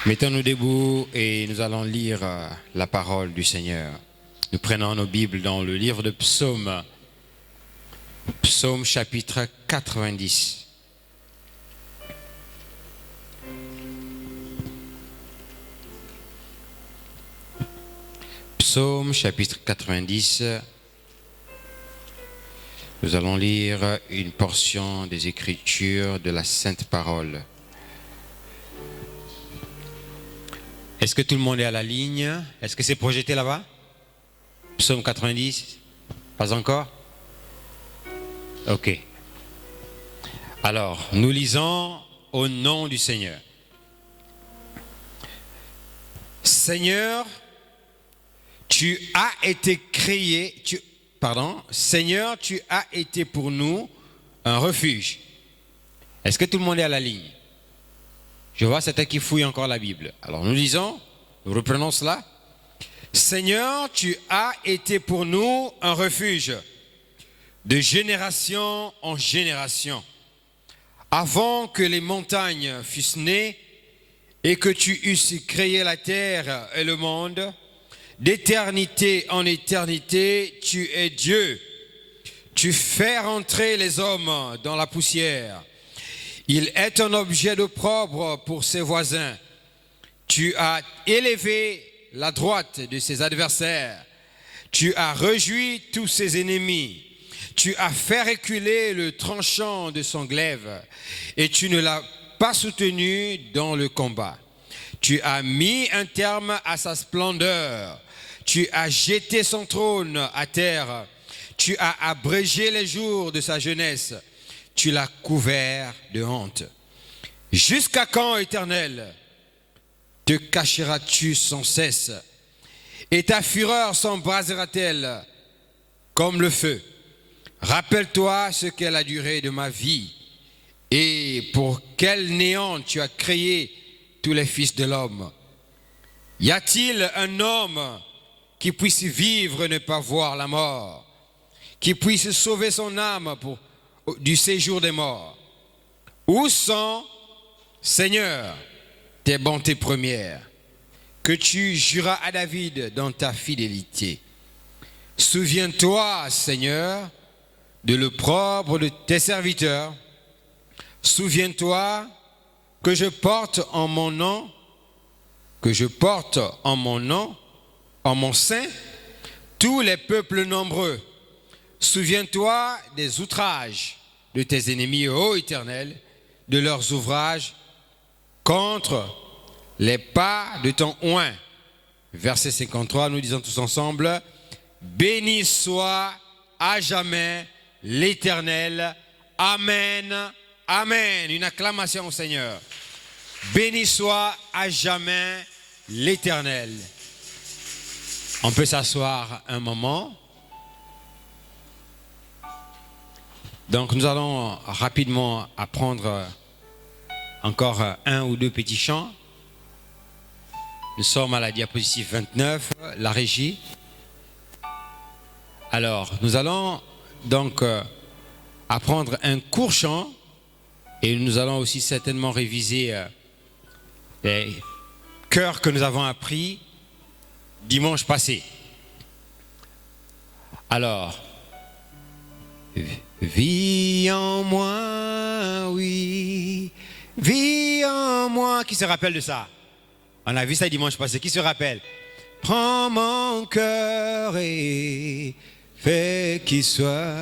Mettons-nous debout et nous allons lire la parole du Seigneur. Nous prenons nos Bibles dans le livre de Psaume, Psaume chapitre 90. Psaume chapitre 90. Nous allons lire une portion des Écritures de la Sainte Parole. Est-ce que tout le monde est à la ligne? Est-ce que c'est projeté là-bas? Psaume 90? Pas encore? Ok. Alors, nous lisons au nom du Seigneur. Seigneur, tu as été créé, Seigneur, tu as été pour nous un refuge. Est-ce que tout le monde est à la ligne? Je vois certains qui fouillent encore la Bible. Alors nous lisons, nous reprenons cela. Seigneur, tu as été pour nous un refuge de génération en génération. Avant que les montagnes fussent nées et que tu eusses créé la terre et le monde, d'éternité en éternité, tu es Dieu. Tu fais rentrer les hommes dans la poussière. Il est un objet d'opprobre pour ses voisins. Tu as élevé la droite de ses adversaires. Tu as réjoui tous ses ennemis. Tu as fait reculer le tranchant de son glaive. Et tu ne l'as pas soutenu dans le combat. Tu as mis un terme à sa splendeur. Tu as jeté son trône à terre. Tu as abrégé les jours de sa jeunesse. Tu l'as couvert de honte. Jusqu'à quand, Éternel, te cacheras-tu sans cesse? Et ta fureur s'embrasera-t-elle comme le feu? Rappelle-toi ce qu'est la durée de ma vie et pour quel néant tu as créé tous les fils de l'homme. Y a-t-il un homme qui puisse vivre et ne pas voir la mort, qui puisse sauver son âme du séjour des morts? Où sont, Seigneur, tes bontés premières, que tu juras à David dans ta fidélité? Souviens-toi, Seigneur, de l'opprobre de tes serviteurs. Souviens-toi que je porte en mon nom, en mon sein, tous les peuples nombreux. Souviens-toi des outrages de tes ennemis, ô Éternel, de leurs ouvrages contre les pas de ton oint. Verset 53, nous disons tous ensemble, béni soit à jamais l'Éternel. Amen, amen. Une acclamation au Seigneur. Béni soit à jamais l'Éternel. On peut s'asseoir un moment. Donc nous allons rapidement apprendre encore un ou deux petits chants. Nous sommes à la diapositive 29, la régie. Alors nous allons donc apprendre un court chant et nous allons aussi certainement réviser les chœurs que nous avons appris dimanche passé. Alors, vis en moi, oui, vis en Prends-moi, qui se rappelle de ça? On a vu ça dimanche passé, qui se rappelle? Prends mon cœur et fais qu'il soit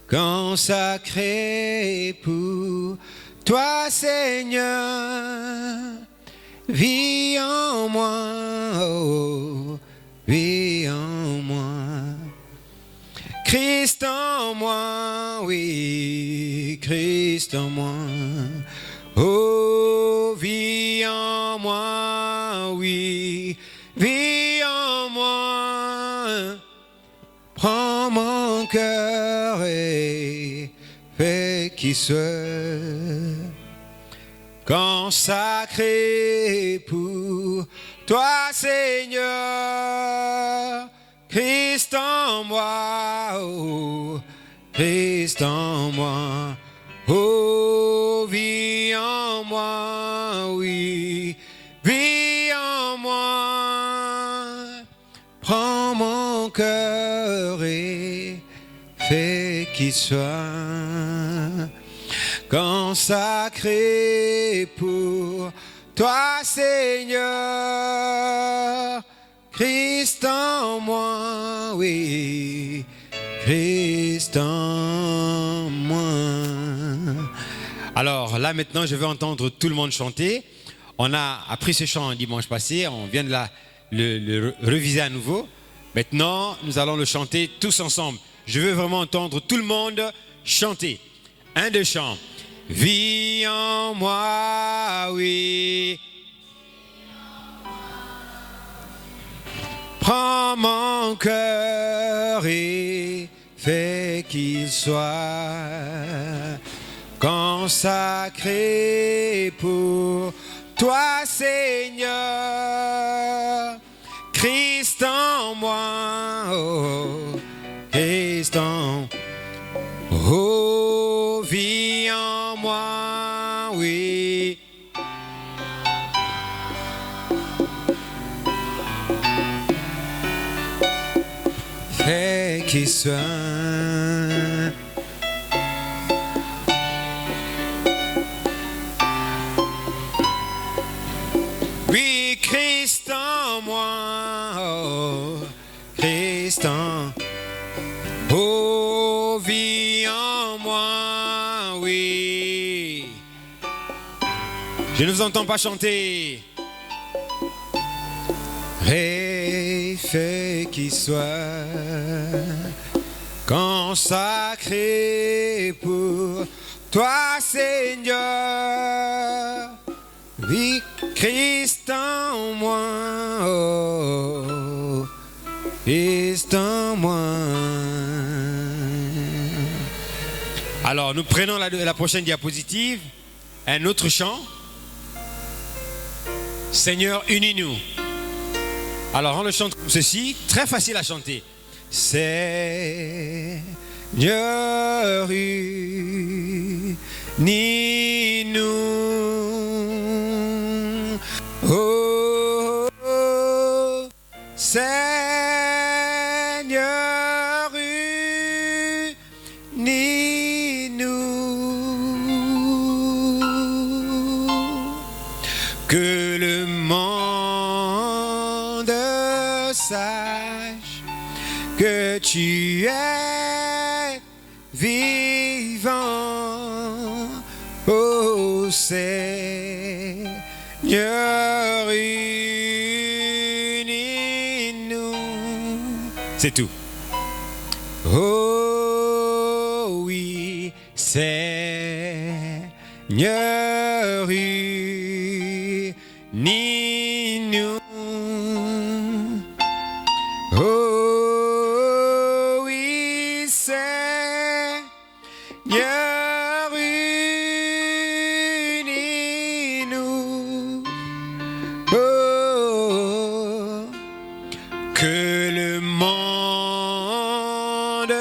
consacré pour toi, Seigneur. Vis en moi, oh, vis en moi. Christ en moi, oui, Christ en moi. Oh, vis en moi, oui, vis en moi. Prends mon cœur et fais qu'il soit consacré pour toi, Seigneur. Christ en moi, oh, Christ en moi. Oh, vis en moi, oui, vis en moi. Prends mon cœur et fais qu'il soit consacré pour toi, Seigneur. Christ en moi, oui, Christ en moi. Alors là maintenant, je vais entendre tout le monde chanter. On a appris ce chant dimanche passé, on vient de le réviser à nouveau. Maintenant, nous allons le chanter tous ensemble. Je veux vraiment entendre tout le monde chanter. 1, 2 chants. Vis en moi, oui. Prends mon cœur et fais qu'il soit consacré pour toi, Seigneur. Christ en moi, oh, Christ en oh, vis en moi, oui. Fais qu'il soit oui, Christ en moi, oh, Christ en oh, vis en moi, oui. Je ne vous entends pas chanter. Et fais qu'il soit consacré pour toi, Seigneur. Oui, Christ en moi, oh, Christ en moi. Alors, nous prenons la prochaine diapositive, un autre chant. Seigneur, unis-nous. Alors, on le chante comme ceci, très facile à chanter. Seigneur, unis-nous. Oh, oh, Seigneur, unis-nous. Que le monde sache que tu es vivant, ô Seigneur, unis-nous. C'est tout. Oh oui, Seigneur, unis-nous. Oh oui, Seigneur, unis-nous. Oh, que le monde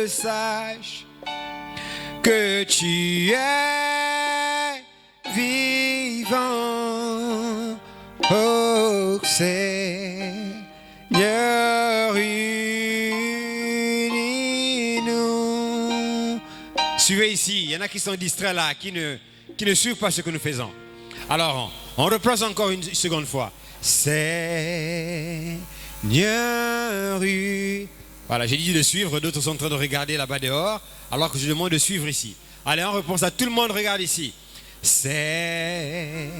sache que tu es vivant, oh Seigneur, unis-nous. Suivez ici, il y en a qui sont distraits là, qui ne qui ne suivent pas ce que nous faisons. Alors, on replace encore une seconde fois. Seigneur. Voilà, j'ai dit de suivre, d'autres sont en train de regarder là-bas dehors, alors que je demande de suivre ici. Allez, on reprend ça, tout le monde regarde ici. Seigneur,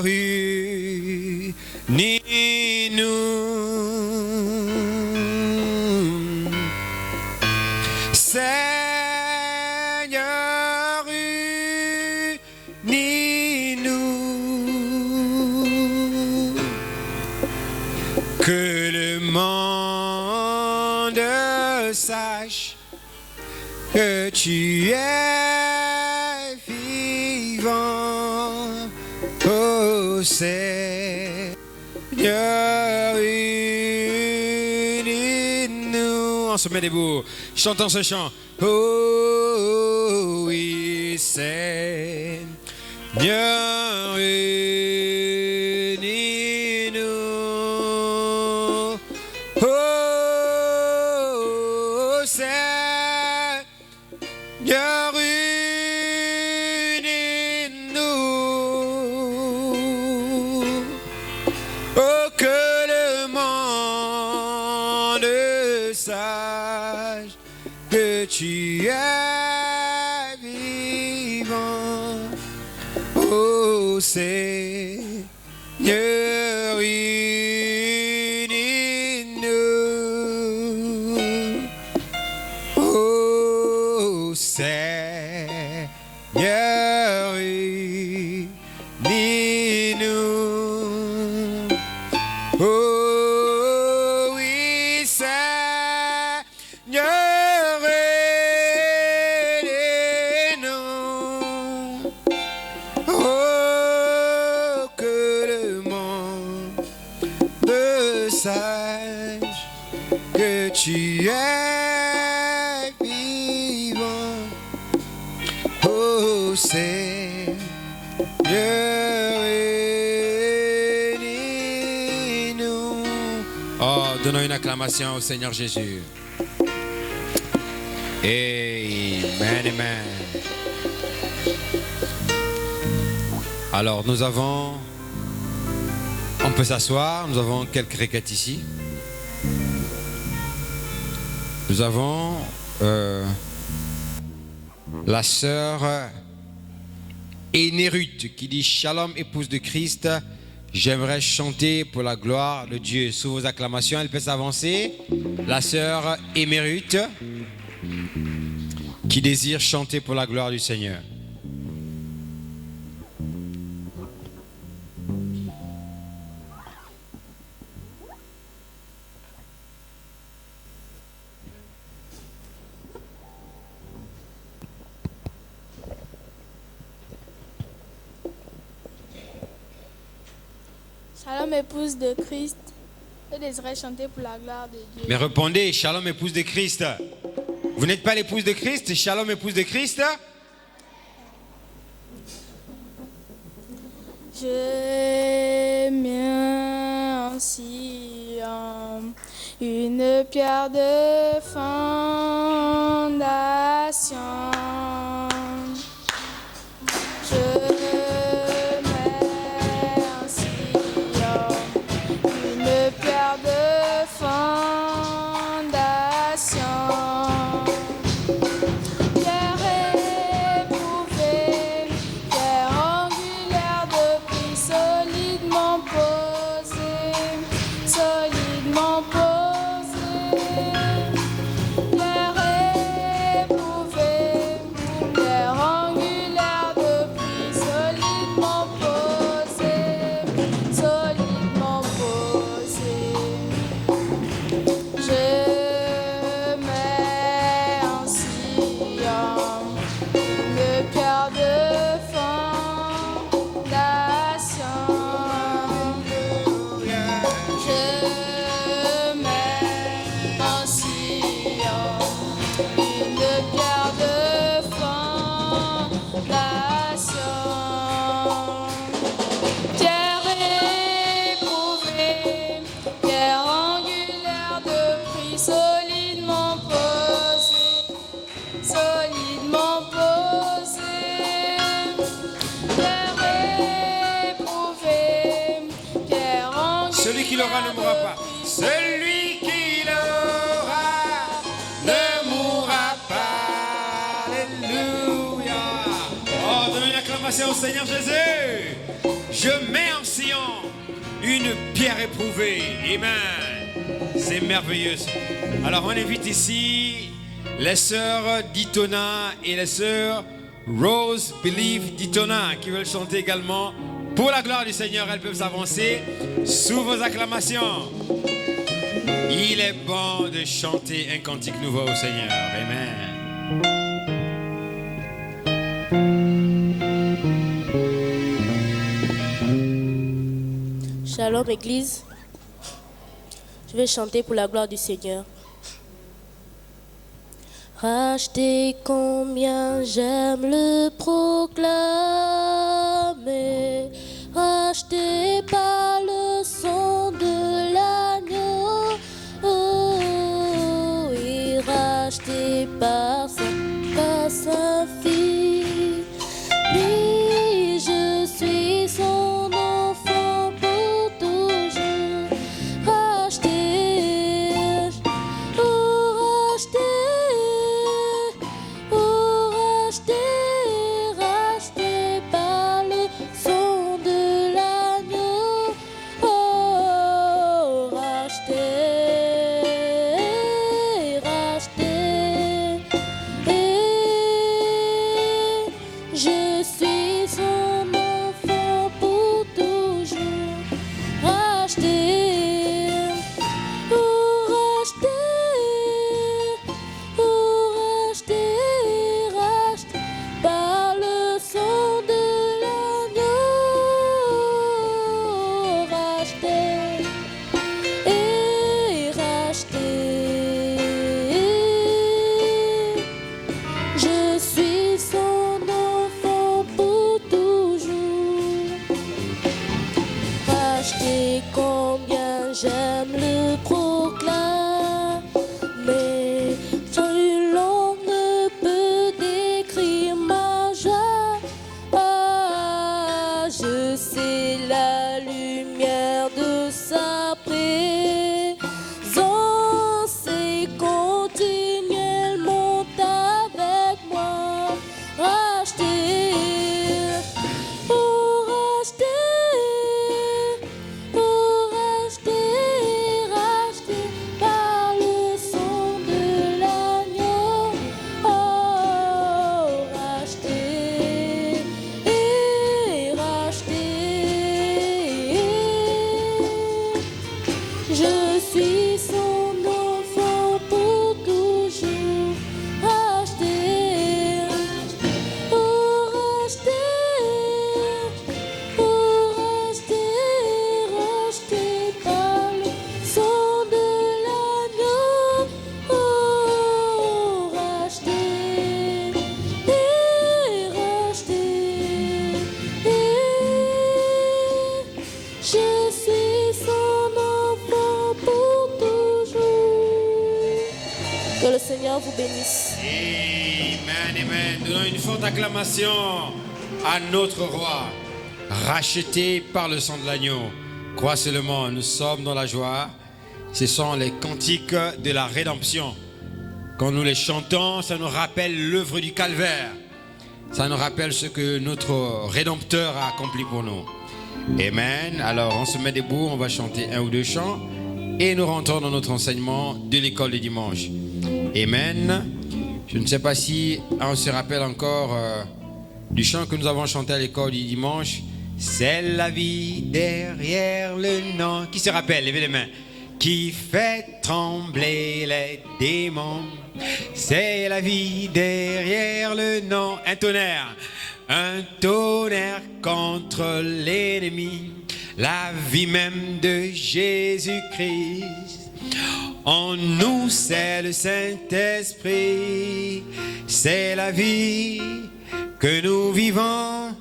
unis-nous. Seigneur, unis-nous. Que le monde sache que tu es vivant, ô Seigneur, unis-nous. On se met debout, chantons ce chant. Oh oui, Seigneur, unis-nous. Oh Seigneur, unis-nous. Oh, que le monde sache que tu es vivant, oh Seigneur, unis-nous. Oh Seigneur, unis-nous. Oh oui, Seigneur, unis-nous. Oh, que le monde sache que tu es vivant, oh Seigneur, unis-nous. Oh, donnons une acclamation au Seigneur Jésus. Amen, amen. Alors, on peut s'asseoir, nous avons quelques requêtes ici. Nous avons la sœur Énérute qui dit « Shalom, épouse de Christ, j'aimerais chanter pour la gloire de Dieu. » Sous vos acclamations, elle peut s'avancer. La sœur Émérute qui désire chanter pour la gloire du Seigneur. Shalom, épouse de Christ, je désirais chanter pour la gloire de Dieu. Mais répondez, Shalom, épouse de Christ. Vous n'êtes pas l'épouse de Christ? Shalom, épouse de Christ. Je mets en Sion une pierre de fondation. Solidement posé, pierre éprouvée, acclamation au Seigneur Jésus. Je mets en Sion une pierre éprouvée. Amen. C'est merveilleux. Alors on invite ici les sœurs Ditona et les sœurs Rose Believe Ditona qui veulent chanter également pour la gloire du Seigneur. Elles peuvent s'avancer sous vos acclamations. Il est bon de chanter un cantique nouveau au Seigneur. Amen. Shalom Église, je vais chanter pour la gloire du Seigneur. Racheter combien j'aime le proclamer, racheter par le sang de l'agneau, oh, et racheter par sa fille. Oui, je suis son enfant pour toujours. Racheter, oh racheter, racheter par le sang de l'agneau. Oh, racheter, racheter. Je suis son enfant pour toujours. Racheter, oh racheter, racheter par le sang de l'agneau. Racheter et racheter. Je suis son enfant pour toujours. Racheter combien j'aime le proclamer. Seule langue ne peut décrire ma joie. Ah, je sais la lumière de sa présence et continuellement avec moi. Racheter, oh racheter, racheter par le sang de l'agneau. Oh, racheter et racheter. Je suis son enfant pour toujours. Racheter, oh racheter, racheter par le sang de l'agneau. Oh, racheter et racheter. Je suis son enfant pour toujours. Que le Seigneur vous bénisse. Amen, amen. Donnons une forte acclamation à notre roi, racheté par le sang de l'agneau. Crois seulement, nous sommes dans la joie. Ce sont les cantiques de la rédemption. Quand nous les chantons, ça nous rappelle l'œuvre du calvaire. Ça nous rappelle ce que notre Rédempteur a accompli pour nous. Amen. Alors, on se met debout, on va chanter un ou deux chants et nous rentrons dans notre enseignement de l'école du dimanche. Amen. Je ne sais pas si on se rappelle encore du chant que nous avons chanté à l'école du dimanche. C'est la vie derrière le nom. Qui se rappelle? Levez les mains. Qui fait trembler les démons. C'est la vie derrière le nom. Un tonnerre contre l'ennemi. La vie même de Jésus-Christ. En nous, c'est le Saint-Esprit. C'est la vie que nous vivons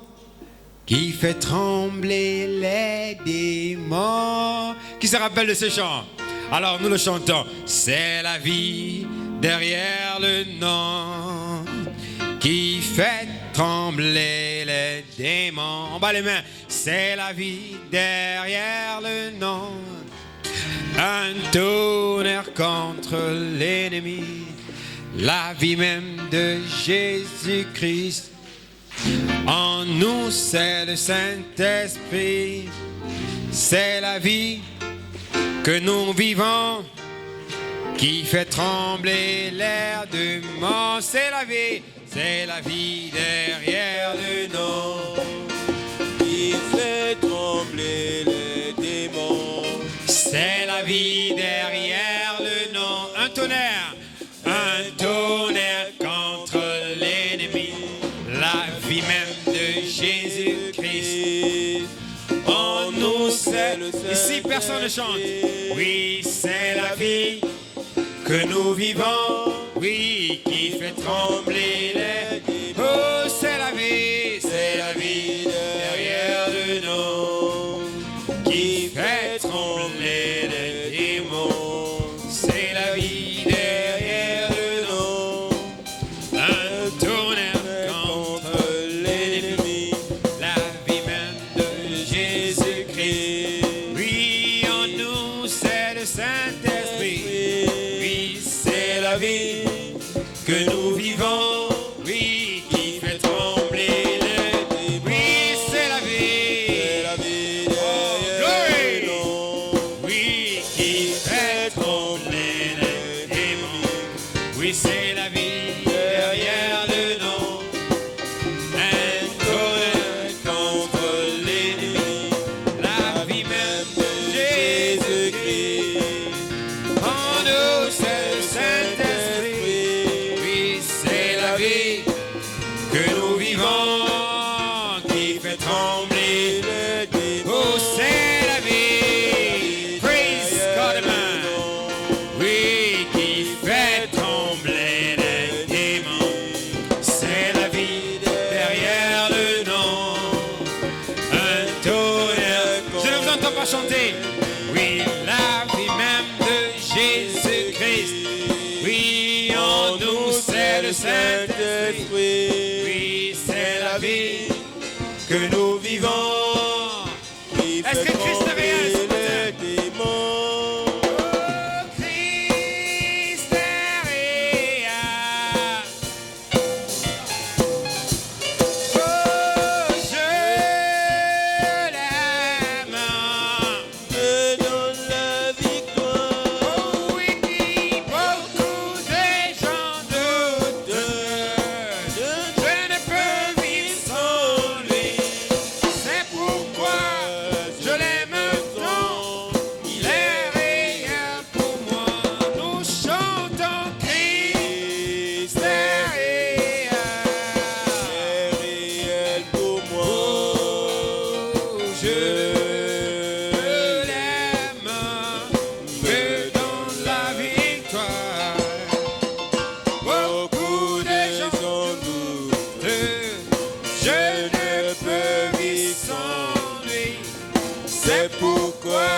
qui fait trembler les démons. Qui se rappelle de ce chant? Alors nous le chantons. C'est la vie derrière le nom qui fait trembler les démons. En bas les mains. C'est la vie derrière le nom. Un tonnerre contre l'ennemi. La vie même de Jésus-Christ. En nous, c'est le Saint-Esprit. C'est la vie que nous vivons qui fait trembler l'air du monde. C'est la vie derrière le nom qui fait trembler les démons. C'est la vie derrière le nom. Un tonnerre contre l'ennemi. La vie même de Jésus-Christ. En nous, c'est le Saint-Esprit. Ici, personne ne chante. Oui, c'est la vie que nous vivons. Oui, qui fait trembler les démons. Oh, c'est la vie derrière le nom qui fait trembler les démons. C'est la vie derrière le nom. Un tonnerre contre l'ennemi. La vie même de Jésus-Christ. Oui, en nous, c'est le Saint-Esprit. Oui, c'est la vie que nous vivons. Oui, qui fait trembler les démons. Oui, c'est la vie derrière le nom. Oui, qui fait trembler les démons. Oui, c'est la vie derrière le nom. Un tonnerre contre l'ennemi. La vie même de Jésus-Christ. En nous, c'est le Saint-Esprit. Oui, c'est la vie que nous vivons qui fait trembler le démon. Oh, c'est la vie. Praise God, man. Oui, qui fait trembler les démons. C'est la vie derrière le nom. Un tonnerre. Je ne vous entends pas chanter. Oui, la vie même de Jésus-Christ. Oui, en nous, c'est le Saint-Esprit. Oui, c'est la vie que nous vivons. Est-ce que Christ est réel ce matin? démons. Oh, Christ est réel. Oh, je l'aime. Me donne la victoire. Oh oui, beaucoup de gens doutent. Je ne peux vivre sans lui. C'est pourquoi je l'aime tant. Il est réel pour moi. Nous chantons Christ est réel. C'est réel pour moi. Oh, je l'aime, me donne la victoire. Beaucoup de gens doutent, je ne peux vivre sans lui. C'est pourquoi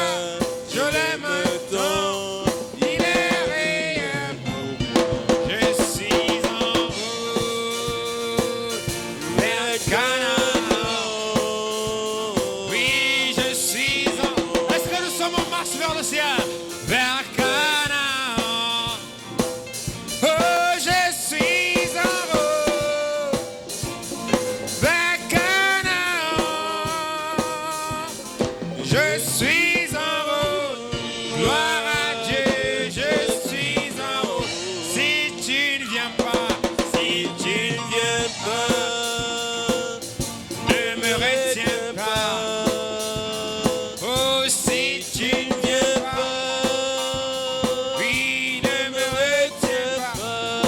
je l'aime tant. Il est réel pour moi. Je suis en route vers Canaan. Oui, je suis en... Est-ce que nous sommes en marche vers le ciel? Vers Canaan. Oh, je suis en route vers Canaan. Je suis en route. Gloire à Dieu, je suis en route. Si tu ne viens pas, si tu ne viens pas, ne me retiens pas. Oh, si tu ne viens pas, oui, ne me retiens pas.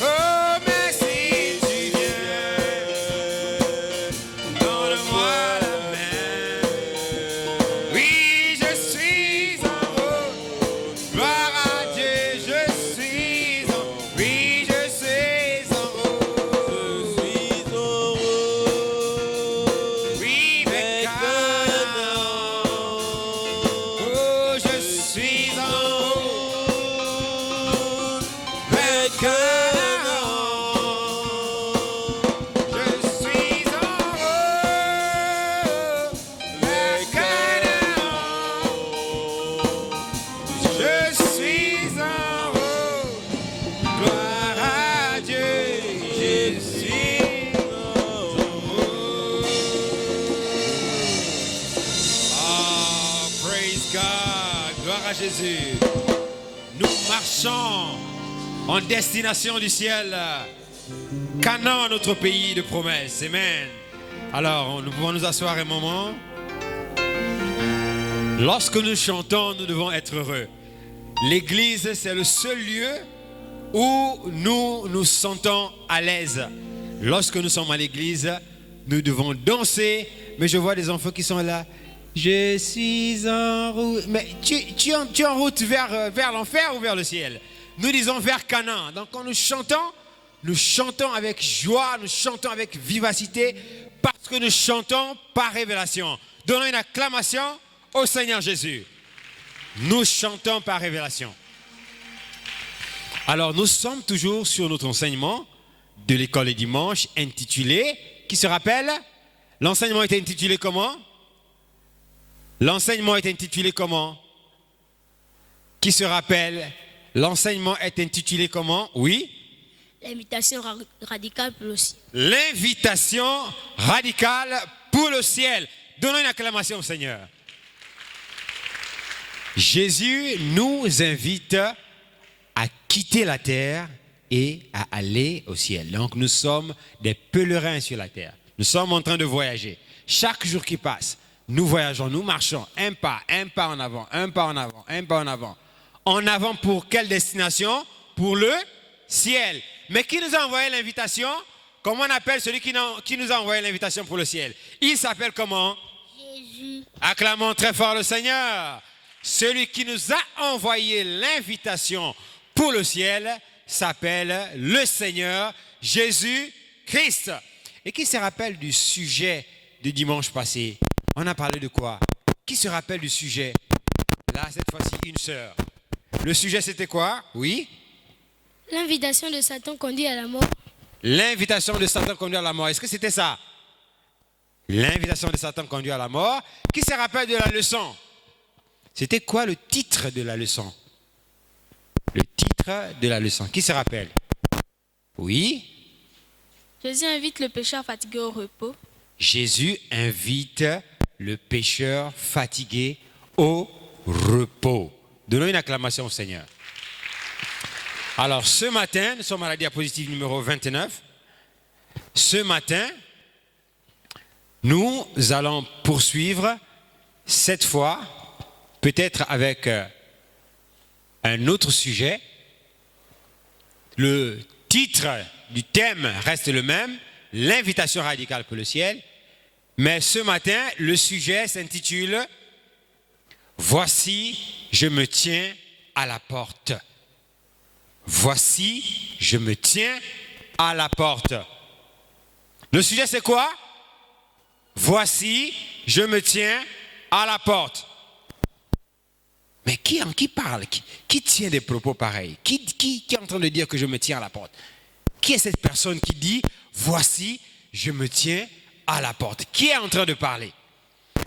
Oh, mais si tu viens, donne-moi la main. à Jésus. Nous marchons en destination du ciel. Canaan, notre pays de promesses. Amen. Alors, nous pouvons nous asseoir un moment. Lorsque nous chantons, nous devons être heureux. L'église, c'est le seul lieu où nous nous sentons à l'aise. Lorsque nous sommes à l'église, nous devons danser. Mais je vois des enfants qui sont là. Je suis en route. Mais tu es en route vers l'enfer ou vers le ciel? Nous disons vers Canaan. Donc quand nous chantons avec joie, nous chantons avec vivacité, parce que nous chantons par révélation. Donnons une acclamation au Seigneur Jésus. Nous chantons par révélation. Alors nous sommes toujours sur notre enseignement de l'école du dimanche intitulé, qui se rappelle? L'enseignement est intitulé comment? L'enseignement est intitulé comment? Qui se rappelle? L'enseignement est intitulé comment? Oui? L'invitation radicale pour le ciel. L'invitation radicale pour le ciel. Donnons une acclamation au Seigneur. Jésus nous invite à quitter la terre et à aller au ciel. Donc nous sommes des pèlerins sur la terre. Nous sommes en train de voyager. Chaque jour qui passe, nous voyageons, nous marchons un pas en avant, un pas en avant, un pas en avant. En avant pour quelle destination? Pour le ciel. Mais qui nous a envoyé l'invitation? Comment on appelle celui qui nous a envoyé l'invitation pour le ciel? Il s'appelle comment? Jésus. Acclamons très fort le Seigneur. Celui qui nous a envoyé l'invitation pour le ciel s'appelle le Seigneur Jésus-Christ. Et qui se rappelle du sujet du dimanche passé? On a parlé de quoi? Qui se rappelle du sujet? Là, cette fois-ci, une sœur. Le sujet, c'était quoi? Oui? L'invitation de Satan conduit à la mort. L'invitation de Satan conduit à la mort. Est-ce que c'était ça? L'invitation de Satan conduit à la mort. Qui se rappelle de la leçon? C'était quoi le titre de la leçon? Le titre de la leçon. Qui se rappelle? Oui? Jésus invite le pécheur fatigué au repos. Jésus invite le pécheur fatigué au repos. Donnons une acclamation au Seigneur. Alors, ce matin, nous sommes à la diapositive numéro 29. Ce matin, nous allons poursuivre, cette fois, peut-être avec un autre sujet. Le titre du thème reste le même, l'invitation radicale pour le ciel. Mais ce matin, le sujet s'intitule « Voici, je me tiens à la porte ». Voici, je me tiens à la porte. Le sujet, c'est quoi? Voici, je me tiens à la porte. Mais qui parle? Qui tient des propos pareils? Qui est en train de dire que je me tiens à la porte? Qui est cette personne qui dit, voici, je me tiens à la porte? Qui est en train de parler?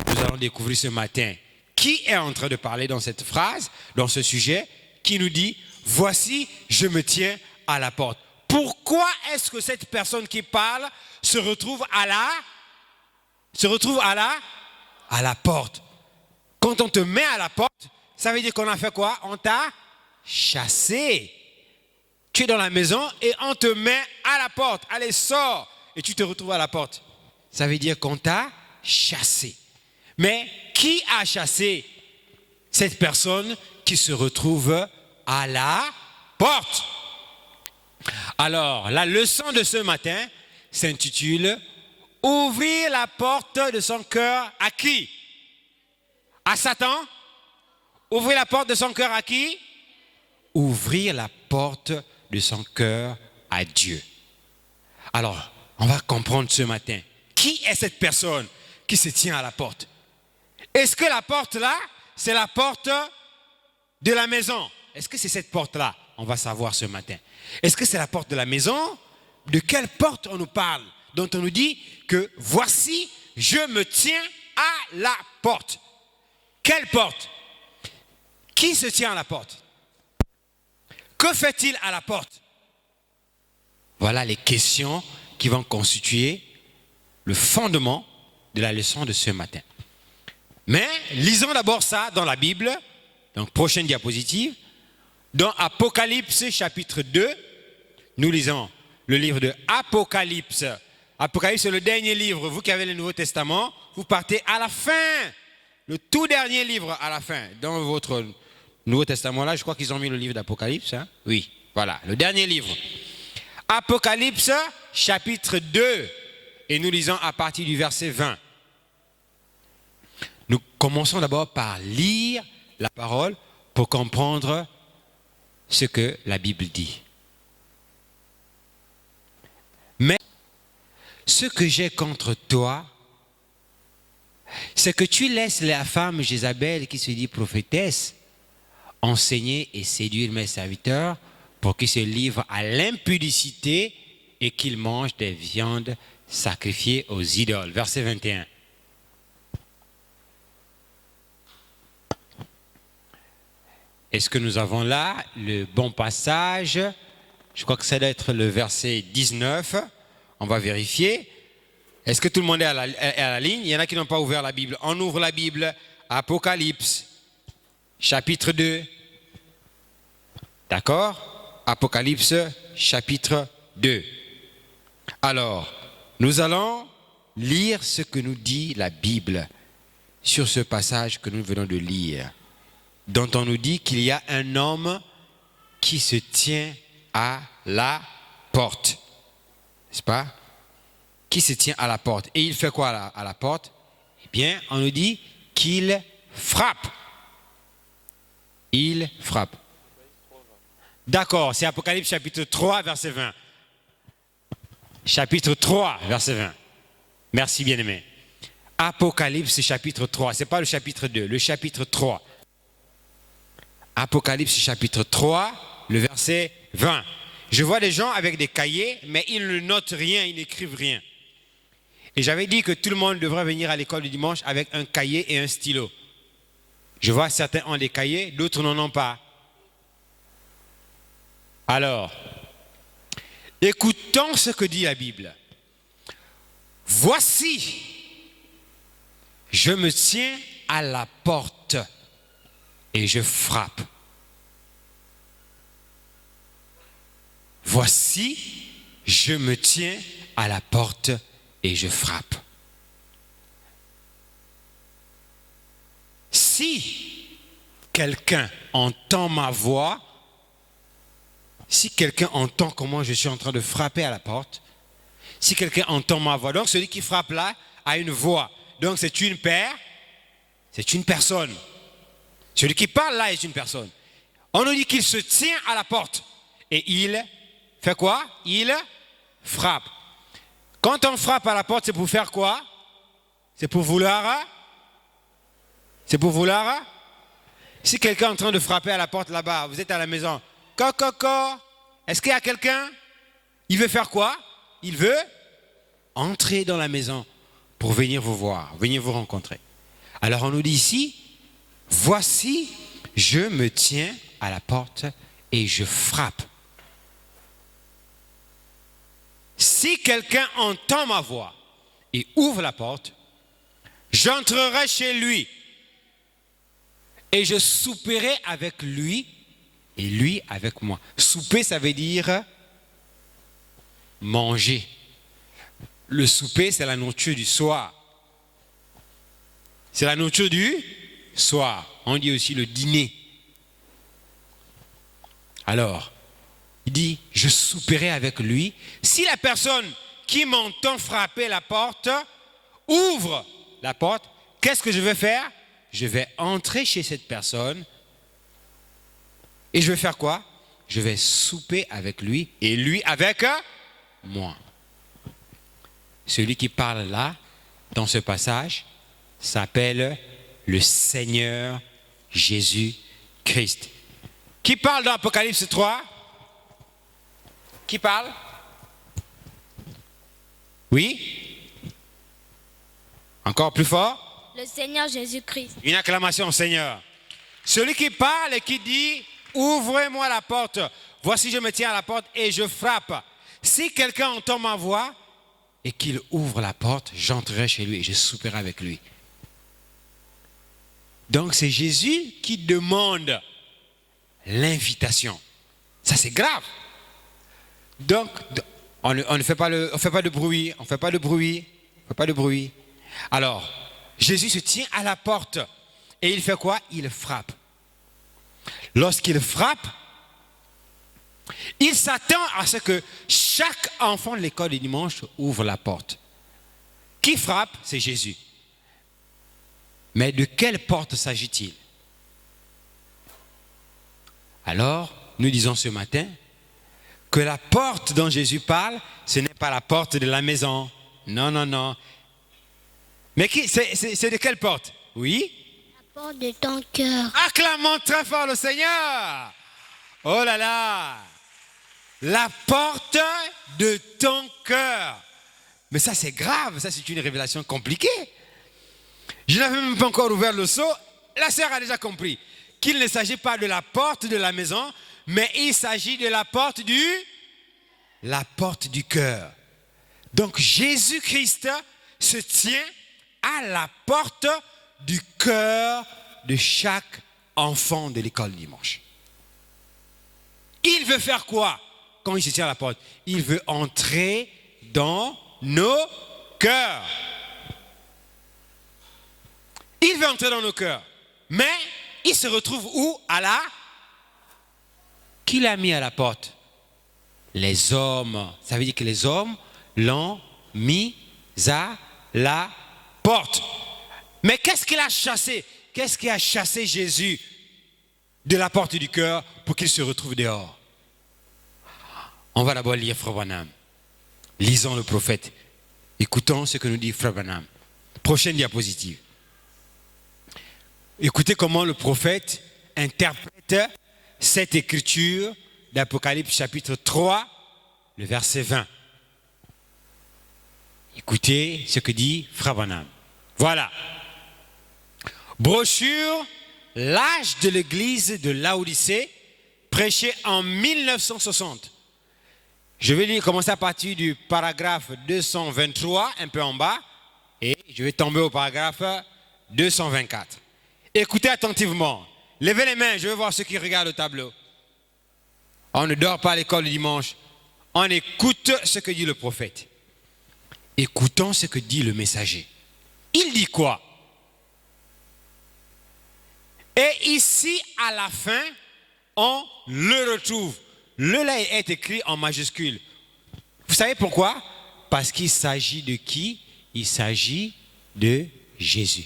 Nous allons découvrir ce matin qui est en train de parler dans cette phrase, dans ce sujet, qui nous dit, voici, je me tiens à la porte. Pourquoi est-ce que cette personne qui parle se retrouve à la porte? Quand on te met à la porte, ça veut dire qu'on a fait quoi? On t'a chassé. Tu es dans la maison et on te met à la porte. Allez, sors. Et tu te retrouves à la porte. Ça veut dire qu'on t'a chassé. Mais qui a chassé cette personne qui se retrouve à la porte? Alors, la leçon de ce matin s'intitule « Ouvrir la porte de son cœur à qui? À Satan? Ouvrir la porte de son cœur à qui? Ouvrir la porte de son cœur à Dieu. » Alors, on va comprendre ce matin. Qui est cette personne qui se tient à la porte? Est-ce que la porte là, c'est la porte de la maison? Est-ce que c'est cette porte-là? On va savoir ce matin. Est-ce que c'est la porte de la maison? De quelle porte on nous parle? Dont on nous dit que voici, je me tiens à la porte. Quelle porte? Qui se tient à la porte? Que fait-il à la porte? Voilà les questions qui vont constituer le fondement de la leçon de ce matin. Mais lisons d'abord ça dans la Bible. Donc, prochaine diapositive. Dans Apocalypse chapitre 2, nous lisons le livre de Apocalypse. Apocalypse, c'est le dernier livre. Vous qui avez le Nouveau Testament, vous partez à la fin. Le tout dernier livre à la fin. Dans votre Nouveau Testament, là, je crois qu'ils ont mis le livre d'Apocalypse. Hein? Oui, voilà, le dernier livre. Apocalypse chapitre 2. Et nous lisons à partir du verset 20. Nous commençons d'abord par lire la parole pour comprendre ce que la Bible dit. Mais ce que j'ai contre toi, c'est que tu laisses la femme Jézabel qui se dit prophétesse enseigner et séduire mes serviteurs pour qu'ils se livrent à l'impudicité et qu'ils mangent des viandes sacrifiées aux idoles. Verset 21. Est-ce que nous avons là le bon passage? Je crois que ça doit être le verset 19. On va vérifier. Est-ce que tout le monde est à la ligne? Il y en a qui n'ont pas ouvert la Bible. On ouvre la Bible. Apocalypse, chapitre 2. D'accord? Apocalypse, chapitre 2. Alors, nous allons lire ce que nous dit la Bible sur ce passage que nous venons de lire, dont on nous dit qu'il y a un homme qui se tient à la porte. N'est-ce pas? Qui se tient à la porte. Et il fait quoi à la porte? Eh bien, on nous dit qu'il frappe. Il frappe. D'accord, c'est Apocalypse chapitre 3, verset 20. Chapitre 3, verset 20. Merci, bien-aimé. Apocalypse chapitre 3, ce n'est pas le chapitre 2, le chapitre 3. Apocalypse chapitre 3, le verset 20. Je vois des gens avec des cahiers, mais ils ne notent rien, ils n'écrivent rien. Et j'avais dit que tout le monde devrait venir à l'école du dimanche avec un cahier et un stylo. Je vois certains ont des cahiers, d'autres n'en ont pas. Alors, écoutons ce que dit la Bible. Voici, je me tiens à la porte et je frappe. Voici, je me tiens à la porte et je frappe. Si quelqu'un entend ma voix, si quelqu'un entend comment je suis en train de frapper à la porte, si quelqu'un entend ma voix, donc celui qui frappe là a une voix. Donc c'est une personne. Celui qui parle là est une personne. On nous dit qu'il se tient à la porte et il fait quoi? Il frappe. Quand on frappe à la porte, c'est pour faire quoi? C'est pour vouloir. Si quelqu'un est en train de frapper à la porte là-bas, vous êtes à la maison. Coco, est-ce qu'il y a quelqu'un? Il veut faire quoi? Il veut entrer dans la maison pour venir vous voir, venir vous rencontrer. Alors on nous dit ici, voici, je me tiens à la porte et je frappe. Si quelqu'un entend ma voix et ouvre la porte, j'entrerai chez lui et je souperai avec lui et lui avec moi. Souper, ça veut dire manger. Le souper, c'est la nourriture du soir. C'est la nourriture du soir. On dit aussi le dîner. Alors, il dit, je souperai avec lui. Si la personne qui m'entend frapper la porte ouvre la porte, qu'est-ce que je vais faire? Je vais entrer chez cette personne et je vais faire quoi? Je vais souper avec lui et lui avec moi. Celui qui parle là, dans ce passage, s'appelle le Seigneur Jésus-Christ. Qui parle dans Apocalypse 3? Qui parle? Oui? Encore plus fort? Le Seigneur Jésus-Christ. Une acclamation au Seigneur. Celui qui parle et qui dit, ouvrez-moi la porte. Voici, je me tiens à la porte et je frappe. Si quelqu'un entend ma voix et qu'il ouvre la porte, j'entrerai chez lui et je souperai avec lui. Donc c'est Jésus qui demande l'invitation. Ça c'est grave. Donc on ne fait pas de bruit, on fait pas de bruit. Alors Jésus se tient à la porte et il fait quoi? Il frappe. Lorsqu'il frappe, il s'attend à ce que chaque enfant de l'école du dimanche ouvre la porte. Qui frappe? C'est Jésus. Mais de quelle porte s'agit-il? Alors, nous disons ce matin que la porte dont Jésus parle, ce n'est pas la porte de la maison. Non. Mais c'est de quelle porte? Oui? La porte de ton cœur. Acclamons très fort le Seigneur. Oh là là. La porte de ton cœur. Mais ça c'est grave, ça c'est une révélation compliquée. Je n'avais même pas encore ouvert le seau. La sœur a déjà compris qu'il ne s'agit pas de la porte de la maison, mais il s'agit de la porte du cœur. Donc Jésus-Christ se tient à la porte du cœur de chaque enfant de l'école du dimanche. Il veut faire quoi quand il se tient à la porte? Il veut entrer dans nos cœurs. Il veut entrer dans nos cœurs. Mais il se retrouve où? Qui l'a mis à la porte? Les hommes. Ça veut dire que les hommes l'ont mis à la porte. Mais qu'est-ce qu'il a chassé? Qu'est-ce qui a chassé Jésus de la porte du cœur pour qu'il se retrouve dehors? On va d'abord lire Frère Branham. Lisons le prophète. Écoutons ce que nous dit Frère Branham. Prochaine diapositive. Écoutez comment le prophète interprète cette écriture d'Apocalypse chapitre 3, le verset 20. Écoutez ce que dit Frère Branham. Voilà. Brochure, l'âge de l'église de Laodicée, prêché en 1960. Je vais commencer à partir du paragraphe 223, un peu en bas, et je vais tomber au paragraphe 224. Écoutez attentivement. Levez les mains, je veux voir ceux qui regardent le tableau. On ne dort pas à l'école du dimanche. On écoute ce que dit le prophète. Écoutons ce que dit le messager. Il dit quoi? Et ici, à la fin, on le retrouve. Le là est écrit en majuscule. Vous savez pourquoi? Parce qu'il s'agit de qui? Il s'agit de Jésus.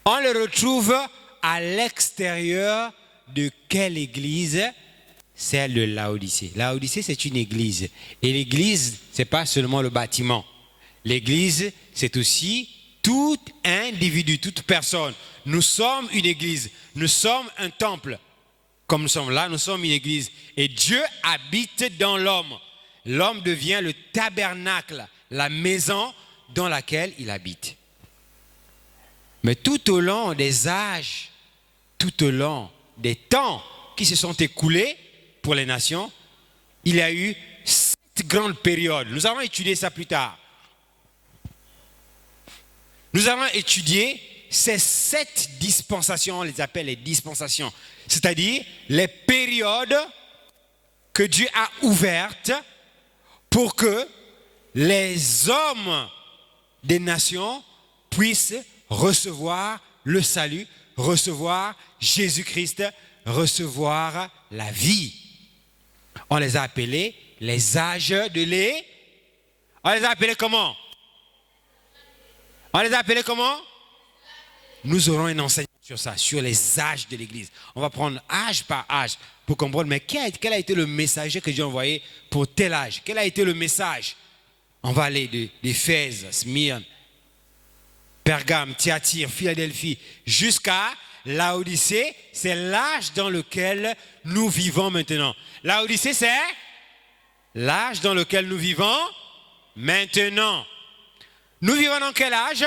On le retrouve à l'extérieur de quelle église? Celle de Laodicée. Laodicée, c'est une église. Et l'église, ce n'est pas seulement le bâtiment. L'église, c'est aussi tout individu, toute personne. Nous sommes une église. Nous sommes un temple. Comme nous sommes là, nous sommes une église. Et Dieu habite dans l'homme. L'homme devient le tabernacle, la maison dans laquelle il habite. Mais tout au long des âges, tout au long des temps qui se sont écoulés pour les nations, il y a eu 7 grandes périodes. Nous allons étudier ça plus tard. Nous allons étudier ces 7 dispensations, on les appelle les dispensations, c'est-à-dire les périodes que Dieu a ouvertes pour que les hommes des nations puissent recevoir le salut, recevoir Jésus-Christ, recevoir la vie. On les a appelés les âges de l'Église. On les a appelés comment? On les a appelés comment? Nous aurons un enseignement sur ça, sur les âges de l'Église. On va prendre âge par âge pour comprendre, mais quel a été le messager que Dieu a envoyé pour tel âge? Quel a été le message? On va aller d'Éphèse, Smyrne, Pergame, Thyatire, Philadelphie, jusqu'à Laodicée. C'est l'âge dans lequel nous vivons maintenant. Laodicée, c'est l'âge dans lequel nous vivons maintenant. Nous vivons dans quel âge?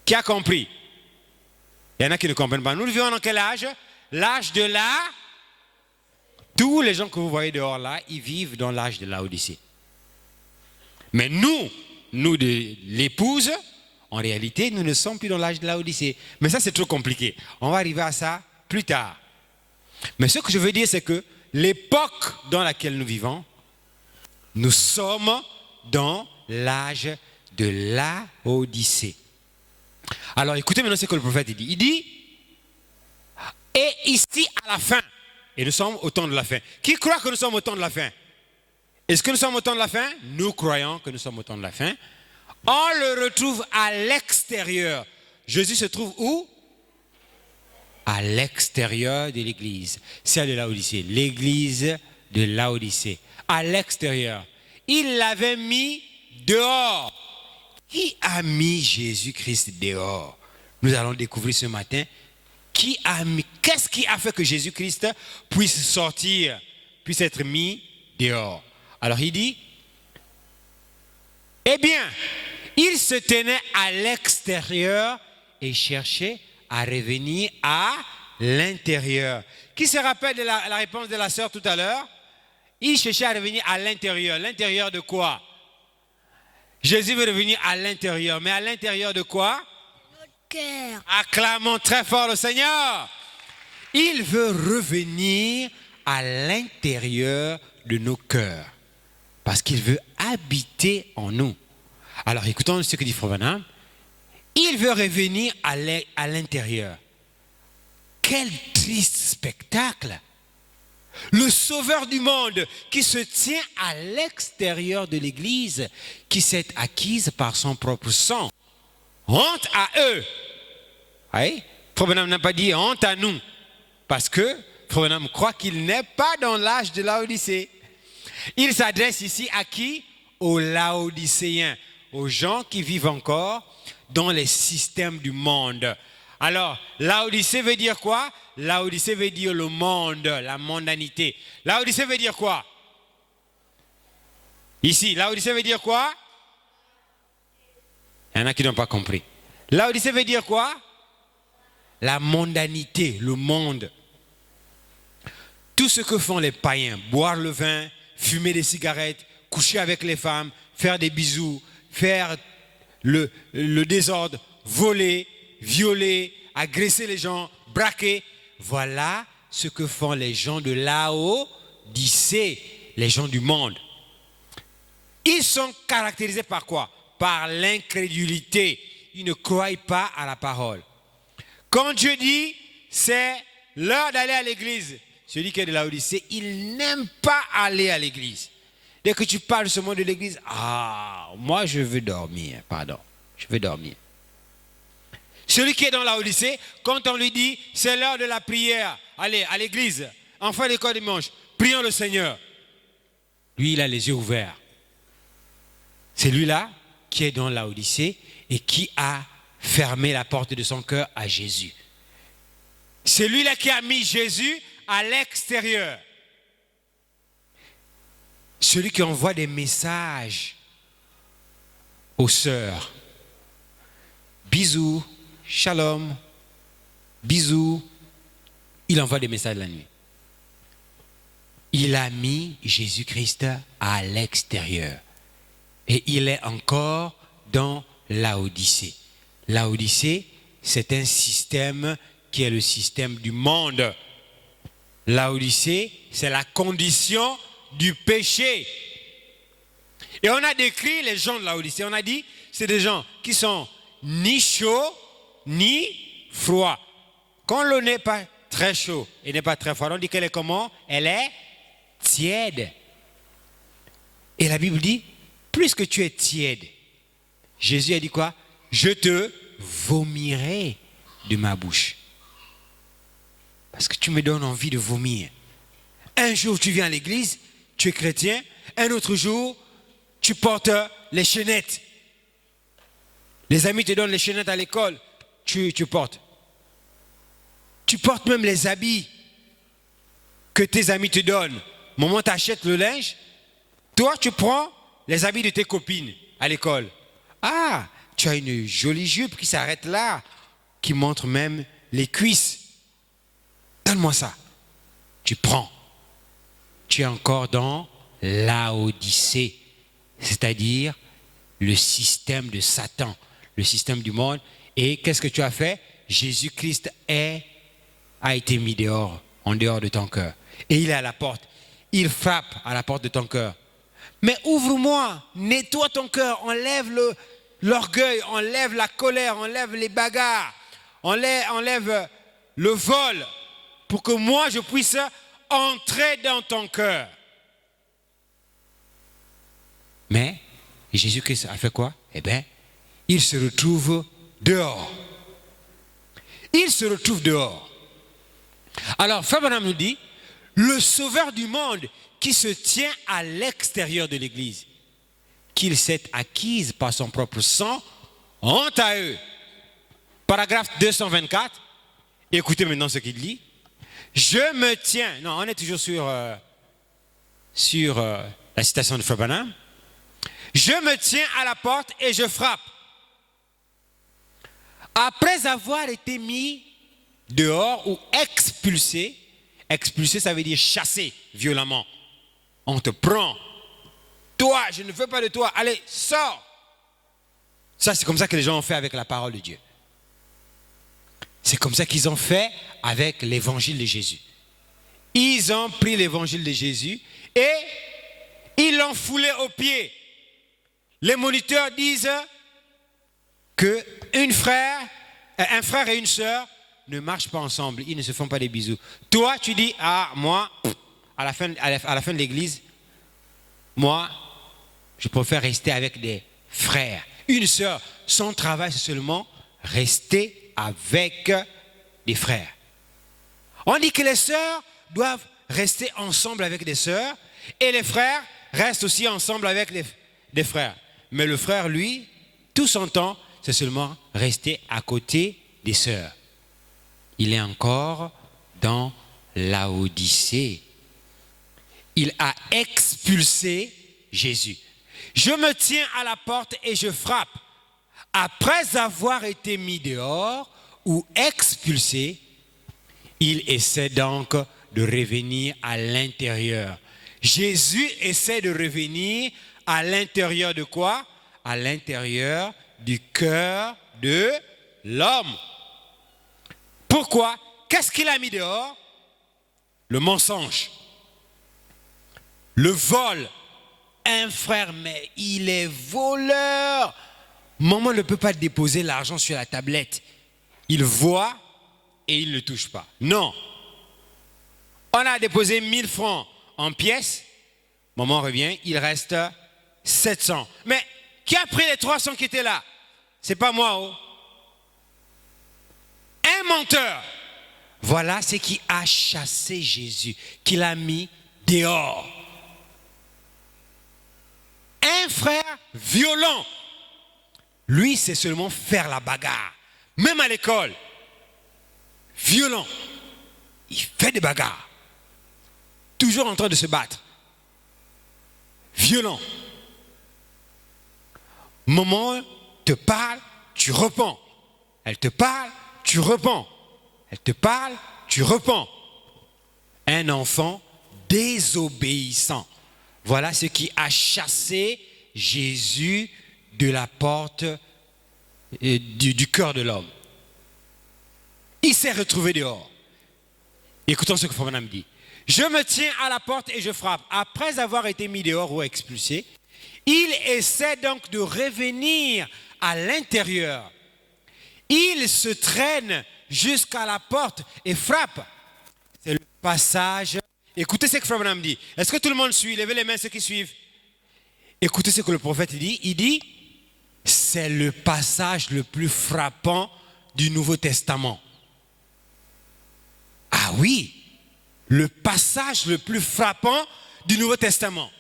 Qui a compris? Il y en a qui ne comprennent pas. Nous vivons dans quel âge? L'âge de la... Tous les gens que vous voyez dehors là, ils vivent dans l'âge de Laodicée. Mais nous de l'épouse, En réalité, nous ne sommes plus dans l'âge de Laodicée. Mais ça, c'est trop compliqué. On va arriver à ça plus tard. Mais ce que je veux dire, c'est que l'époque dans laquelle nous vivons, nous sommes dans l'âge de Laodicée. Alors écoutez maintenant ce que le prophète dit. Il dit, et ici à la fin, et nous sommes au temps de la fin. Qui croit que nous sommes au temps de la fin? Est-ce que nous sommes au temps de la fin? Nous croyons que nous sommes au temps de la fin. On le retrouve à l'extérieur. Jésus se trouve où? À l'extérieur de l'église. Celle de Laodicée. L'église de Laodicée. À l'extérieur. Il l'avait mis dehors. Qui a mis Jésus-Christ dehors? Nous allons découvrir ce matin. Qu'est-ce qui a fait que Jésus-Christ puisse sortir, puisse être mis dehors? Alors il dit, eh bien, il se tenait à l'extérieur et cherchait à revenir à l'intérieur. Qui se rappelle de la réponse de la sœur tout à l'heure? Il cherchait à revenir à l'intérieur. L'intérieur de quoi? Jésus veut revenir à l'intérieur. Mais à l'intérieur de quoi? Cœur. Acclamons très fort le Seigneur. Il veut revenir à l'intérieur de nos cœurs. Parce qu'il veut habiter en nous. Alors écoutons ce que dit Frère Branham. Il veut revenir à l'intérieur. Quel triste spectacle! Le sauveur du monde qui se tient à l'extérieur de l'église, qui s'est acquise par son propre sang. Honte à eux. Oui, Frère Branham n'a pas dit honte à nous. Parce que Frère Branham croit qu'il n'est pas dans l'âge de Laodicée. Il s'adresse ici à qui? Aux Laodicéens, aux gens qui vivent encore dans les systèmes du monde. Alors, Laodicée veut dire quoi? Laodicée veut dire le monde, la mondanité. Laodicée veut dire quoi? Ici, Laodicée veut dire quoi? Il y en a qui n'ont pas compris. Laodicée veut dire quoi? La mondanité, le monde. Tout ce que font les païens, boire le vin, fumer des cigarettes, coucher avec les femmes, faire des bisous, faire le désordre, voler, violer, agresser les gens, braquer. Voilà ce que font les gens de Laodicée, les gens du monde. Ils sont caractérisés par quoi? Par l'incrédulité. Ils ne croient pas à la parole. Quand Dieu dit, c'est l'heure d'aller à l'église, celui qui est de Laodicée, il n'aime pas aller à l'église. Dès que tu parles seulement de l'église, moi je veux dormir, je veux dormir. Celui qui est dans Laodicée, quand on lui dit, c'est l'heure de la prière, allez à l'église, en fin d'école dimanche, prions le Seigneur. Lui, il a les yeux ouverts. C'est lui-là qui est dans Laodicée et qui a fermé la porte de son cœur à Jésus. C'est lui-là qui a mis Jésus à l'extérieur. Celui qui envoie des messages aux sœurs. Bisous, shalom, bisous. Il envoie des messages la nuit. Il a mis Jésus-Christ à l'extérieur. Et il est encore dans Laodicée. Laodicée, c'est un système qui est le système du monde. Laodicée, c'est la condition du péché. Et on a décrit les gens de Laodicée. On a dit, c'est des gens qui sont ni chauds, ni froids. Quand l'eau n'est pas très chaude et n'est pas très froide, on dit qu'elle est comment? Elle est tiède. Et la Bible dit, plus que tu es tiède, Jésus a dit quoi? Je te vomirai de ma bouche. Parce que tu me donnes envie de vomir. Un jour, tu viens à l'église, tu es chrétien. Un autre jour, tu portes les chaînettes. Les amis te donnent les chaînettes à l'école, tu portes. Tu portes même les habits que tes amis te donnent. Au moment où tu achètes le linge, toi, tu prends les habits de tes copines à l'école. Ah, tu as une jolie jupe qui s'arrête là, qui montre même les cuisses. Donne-moi ça. Tu prends. Tu es encore dans Laodicée, c'est-à-dire le système de Satan, le système du monde. Et qu'est-ce que tu as fait? Jésus-Christ a été mis dehors, en dehors de ton cœur. Et il est à la porte. Il frappe à la porte de ton cœur. Mais ouvre-moi, nettoie ton cœur, enlève l'orgueil, enlève la colère, enlève les bagarres, enlève le vol, pour que moi je puisse entrer dans ton cœur. Mais Jésus-Christ a fait quoi? Eh bien, il se retrouve dehors. Il se retrouve dehors. Alors, Frère Branham nous dit, le sauveur du monde qui se tient à l'extérieur de l'Église, qu'il s'est acquise par son propre sang, honte à eux. Paragraphe 224, écoutez maintenant ce qu'il dit. Je me tiens, non, on est toujours sur la citation de Frère Branham. Je me tiens à la porte et je frappe. Après avoir été mis dehors ou expulsé, expulsé ça veut dire chasser violemment. On te prend. Toi, je ne veux pas de toi. Allez, sors. Ça, c'est comme ça que les gens ont fait avec la parole de Dieu. C'est comme ça qu'ils ont fait avec l'évangile de Jésus. Ils ont pris l'évangile de Jésus et ils l'ont foulé aux pieds. Les moniteurs disent que un frère et une sœur ne marchent pas ensemble, ils ne se font pas des bisous. Toi, tu dis, ah, moi, à la fin de l'église, moi, je préfère rester avec des frères. Une sœur, son travail, c'est seulement rester avec des frères. On dit que les sœurs doivent rester ensemble avec des sœurs et les frères restent aussi ensemble avec des frères. Mais le frère, lui, tout son temps, c'est seulement rester à côté des sœurs. Il est encore dans Laodicée. Il a expulsé Jésus. Je me tiens à la porte et je frappe. Après avoir été mis dehors ou expulsé, il essaie donc de revenir à l'intérieur. Jésus essaie de revenir à l'intérieur de quoi? À l'intérieur du cœur de l'homme. Pourquoi? Qu'est-ce qu'il a mis dehors? Le mensonge, le vol. Un frère, mais il est voleur. Maman ne peut pas déposer l'argent sur la tablette. Il voit et il ne touche pas. Non. On a déposé 1000 francs en pièces. Maman revient, il reste 700. Mais qui a pris les 300 qui étaient là? C'est pas moi. Oh. Un menteur. Voilà ce qui a chassé Jésus, qu'il a mis dehors. Un frère violent. Lui, c'est seulement faire la bagarre. Même à l'école. Violent. Il fait des bagarres. Toujours en train de se battre. Violent. Maman te parle, tu réponds. Elle te parle, tu réponds. Elle te parle, tu réponds. Un enfant désobéissant. Voilà ce qui a chassé Jésus de la porte du cœur de l'homme. Il s'est retrouvé dehors. Écoutons ce que Frère Branham dit. Je me tiens à la porte et je frappe. Après avoir été mis dehors ou expulsé, il essaie donc de revenir à l'intérieur. Il se traîne jusqu'à la porte et frappe. C'est le passage. Écoutez ce que Frère Branham dit. Est-ce que tout le monde suit? Levez les mains ceux qui suivent. Écoutez ce que le prophète dit. Il dit, c'est le passage le plus frappant du Nouveau Testament. Ah oui, le passage le plus frappant du Nouveau Testament.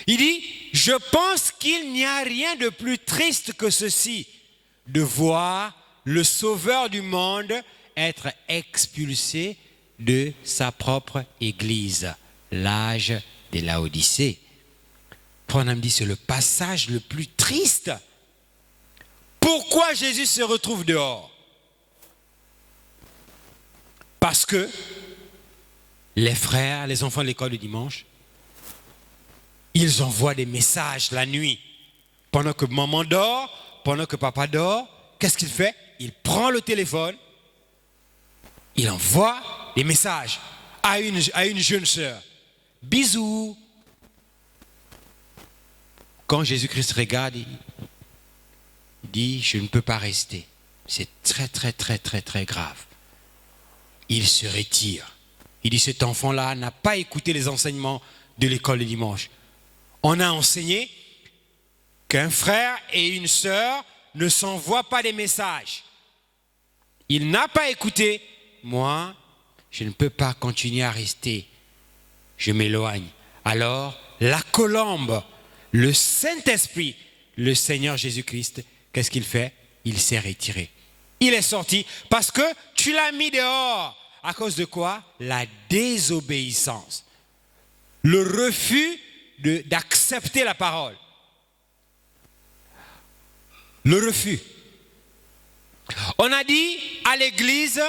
Il dit, je pense qu'il n'y a rien de plus triste que ceci, de voir le Sauveur du monde être expulsé de sa propre Église, l'âge de Laodicée. Branham dit, c'est le passage le plus triste. Pourquoi Jésus se retrouve dehors? Parce que les frères, les enfants de l'école du dimanche, ils envoient des messages la nuit. Pendant que maman dort, pendant que papa dort, qu'est-ce qu'il fait? Il prend le téléphone, il envoie des messages à une jeune sœur. Bisous. Quand Jésus-Christ regarde, il dit, je ne peux pas rester. C'est très, très, très, très, très grave. Il se retire. Il dit, cet enfant-là n'a pas écouté les enseignements de l'école le dimanche. On a enseigné qu'un frère et une sœur ne s'envoient pas des messages. Il n'a pas écouté. Moi, je ne peux pas continuer à rester. Je m'éloigne. Alors, la colombe, le Saint-Esprit, le Seigneur Jésus-Christ, qu'est-ce qu'il fait? Il s'est retiré. Il est sorti parce que tu l'as mis dehors. À cause de quoi? La désobéissance. Le refus d'accepter la parole. Le refus. On a dit à l'église,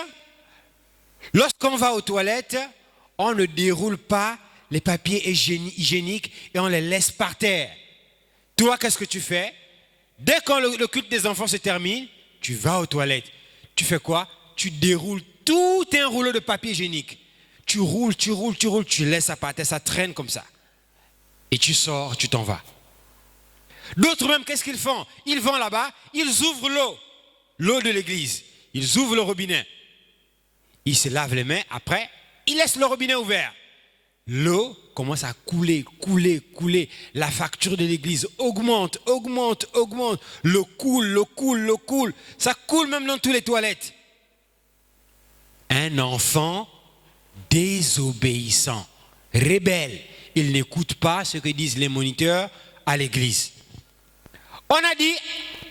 lorsqu'on va aux toilettes, on ne déroule pas les papiers hygiéniques et on les laisse par terre. Toi, qu'est-ce que tu fais? Dès que le culte des enfants se termine, tu vas aux toilettes. Tu fais quoi? Tu déroules tout un rouleau de papier hygiénique. Tu roules, tu laisses ça par terre, ça traîne comme ça. Et tu sors, tu t'en vas. D'autres même, qu'est-ce qu'ils font? Ils vont là-bas, ils ouvrent l'eau de l'église. Ils ouvrent le robinet. Ils se lavent les mains, après, ils laissent le robinet ouvert. L'eau commence à couler. La facture de l'église augmente. L'eau coule. Ça coule même dans toutes les toilettes. Un enfant désobéissant, rebelle. Il n'écoute pas ce que disent les moniteurs à l'église. On a dit,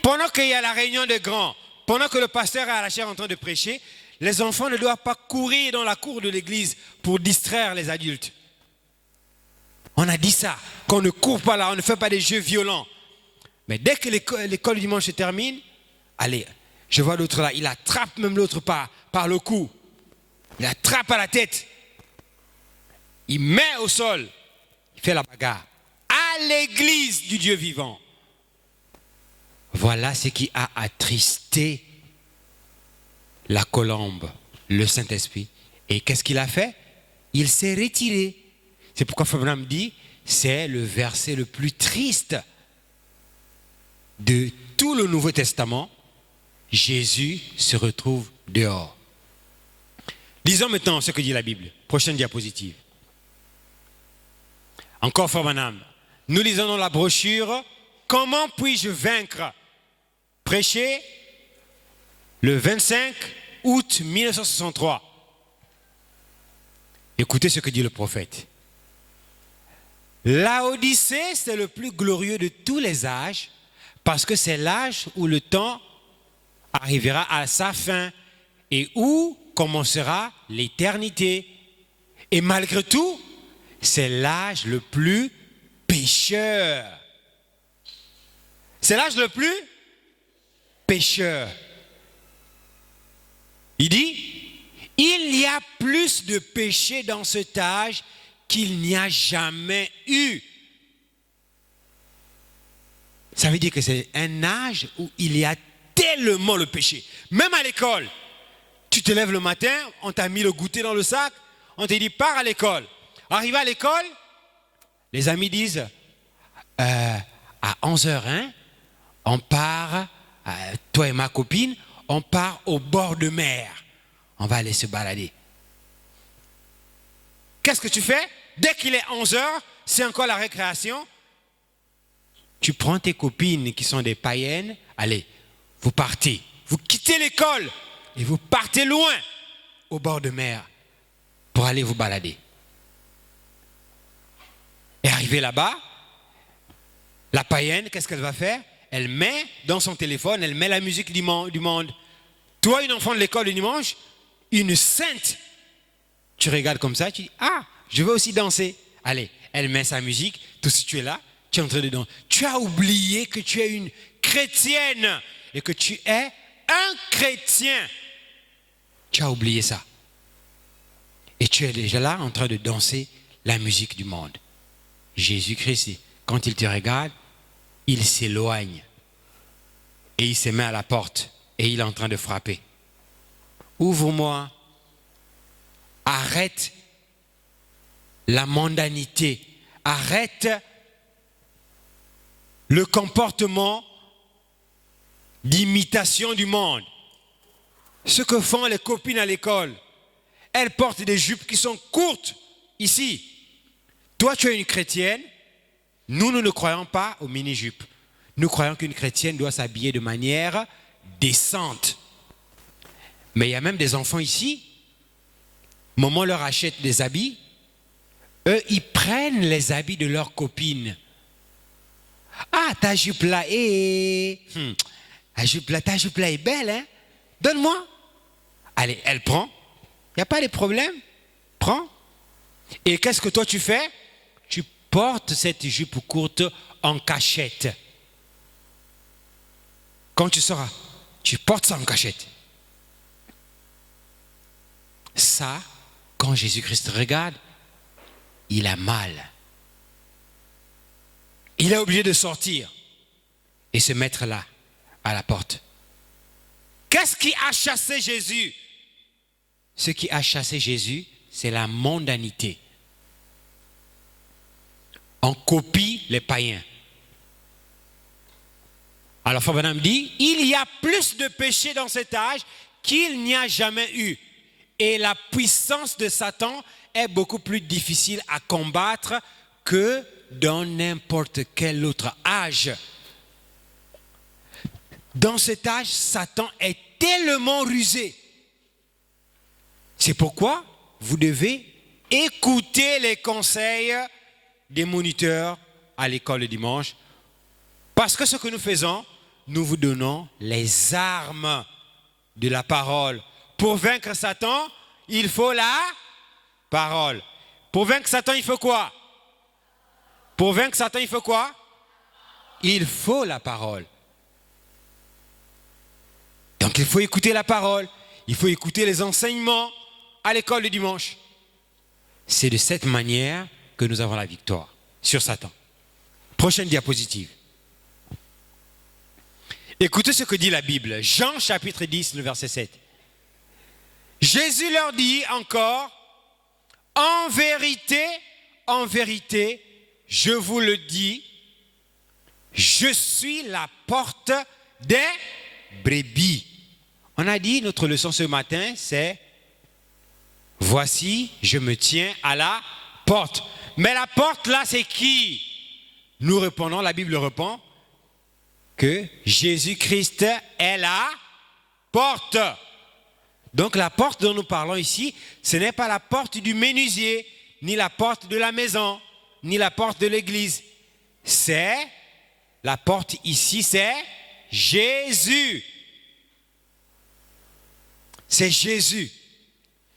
pendant qu'il y a la réunion des grands, pendant que le pasteur est à la chaire en train de prêcher, les enfants ne doivent pas courir dans la cour de l'église pour distraire les adultes. On a dit ça, qu'on ne court pas là, on ne fait pas des jeux violents. Mais dès que l'école du dimanche se termine, allez, je vois l'autre là, il attrape même l'autre par le cou. Il attrape à la tête. Il met au sol. Il fait la bagarre. À l'église du Dieu vivant. Voilà ce qui a attristé la colombe, le Saint-Esprit. Et qu'est-ce qu'il a fait? Il s'est retiré. C'est pourquoi Abraham dit, c'est le verset le plus triste de tout le Nouveau Testament. Jésus se retrouve dehors. Lisons maintenant ce que dit la Bible. Prochaine diapositive. Encore Abraham. Nous lisons dans la brochure, comment puis-je vaincre? Prêché le 25 août 1963. Écoutez ce que dit le prophète. La Odyssée, c'est le plus glorieux de tous les âges, parce que c'est l'âge où le temps arrivera à sa fin et où commencera l'éternité. Et malgré tout, c'est l'âge le plus pécheur. C'est l'âge le plus pécheur. Il dit, il y a plus de péché dans cet âge qu'il n'y a jamais eu. Ça veut dire que c'est un âge où il y a tellement le péché. Même à l'école, tu te lèves le matin, on t'a mis le goûter dans le sac, on te dit pars à l'école. Arrivé à l'école, les amis disent à 11h, hein, on part, toi et ma copine, on part au bord de mer. On va aller se balader. Qu'est-ce que tu fais? Dès qu'il est 11h, c'est encore la récréation. Tu prends tes copines qui sont des païennes, allez, vous partez. Vous quittez l'école et vous partez loin au bord de mer pour aller vous balader. Et arrivé là-bas, la païenne, qu'est-ce qu'elle va faire? Elle met dans son téléphone, elle met la musique du monde. Toi, une enfant de l'école le dimanche, une sainte, tu regardes comme ça, tu dis, ah, je veux aussi danser. Allez, elle met sa musique, tout si tu es là, tu es en train de danser. Tu as oublié que tu es une chrétienne et que tu es un chrétien. Tu as oublié ça. Et tu es déjà là en train de danser la musique du monde. Jésus-Christ, quand il te regarde, il s'éloigne. Et il se met à la porte et il est en train de frapper. Ouvre-moi. Arrête la mondanité. Arrête le comportement d'imitation du monde. Ce que font les copines à l'école. Elles portent des jupes qui sont courtes ici. Toi, tu es une chrétienne. Nous ne croyons pas aux mini-jupes. Nous croyons qu'une chrétienne doit s'habiller de manière décente. Mais il y a même des enfants ici. Maman leur achète des habits. Eux, ils prennent les habits de leurs copines. Ah, ta jupe là, ta jupe là est belle, hein? Donne-moi. Allez, elle prend. Il n'y a pas de problème. Prends. Et qu'est-ce que toi tu fais? Tu portes cette jupe courte en cachette. Quand tu seras, tu portes ça en cachette. Ça, quand Jésus-Christ regarde, il a mal. Il est obligé de sortir et se mettre là, à la porte. Qu'est-ce qui a chassé Jésus? Ce qui a chassé Jésus, c'est la mondanité. On copie les païens. Alors, Fabanam dit, il y a plus de péché dans cet âge qu'il n'y a jamais eu. Et la puissance de Satan est beaucoup plus difficile à combattre que dans n'importe quel autre âge. Dans cet âge, Satan est tellement rusé. C'est pourquoi vous devez écouter les conseils des moniteurs à l'école le dimanche. Parce que ce que nous faisons, nous vous donnons les armes de la parole. Pour vaincre Satan, il faut la parole. Pour vaincre Satan, il faut quoi? Pour vaincre Satan, il faut quoi? Il faut la parole. Donc il faut écouter la parole. Il faut écouter les enseignements à l'école le dimanche. C'est de cette manière que nous avons la victoire sur Satan. Prochaine diapositive. Écoutez ce que dit la Bible. Jean chapitre 10, le verset 7. Jésus leur dit encore, en vérité, je vous le dis, je suis la porte des brebis. On a dit, notre leçon ce matin, c'est, voici, je me tiens à la porte. Mais la porte là, c'est qui? Nous répondons, la Bible répond, que Jésus-Christ est la porte. Donc la porte dont nous parlons ici, ce n'est pas la porte du menuisier, ni la porte de la maison, ni la porte de l'église. C'est, la porte ici, c'est Jésus. C'est Jésus.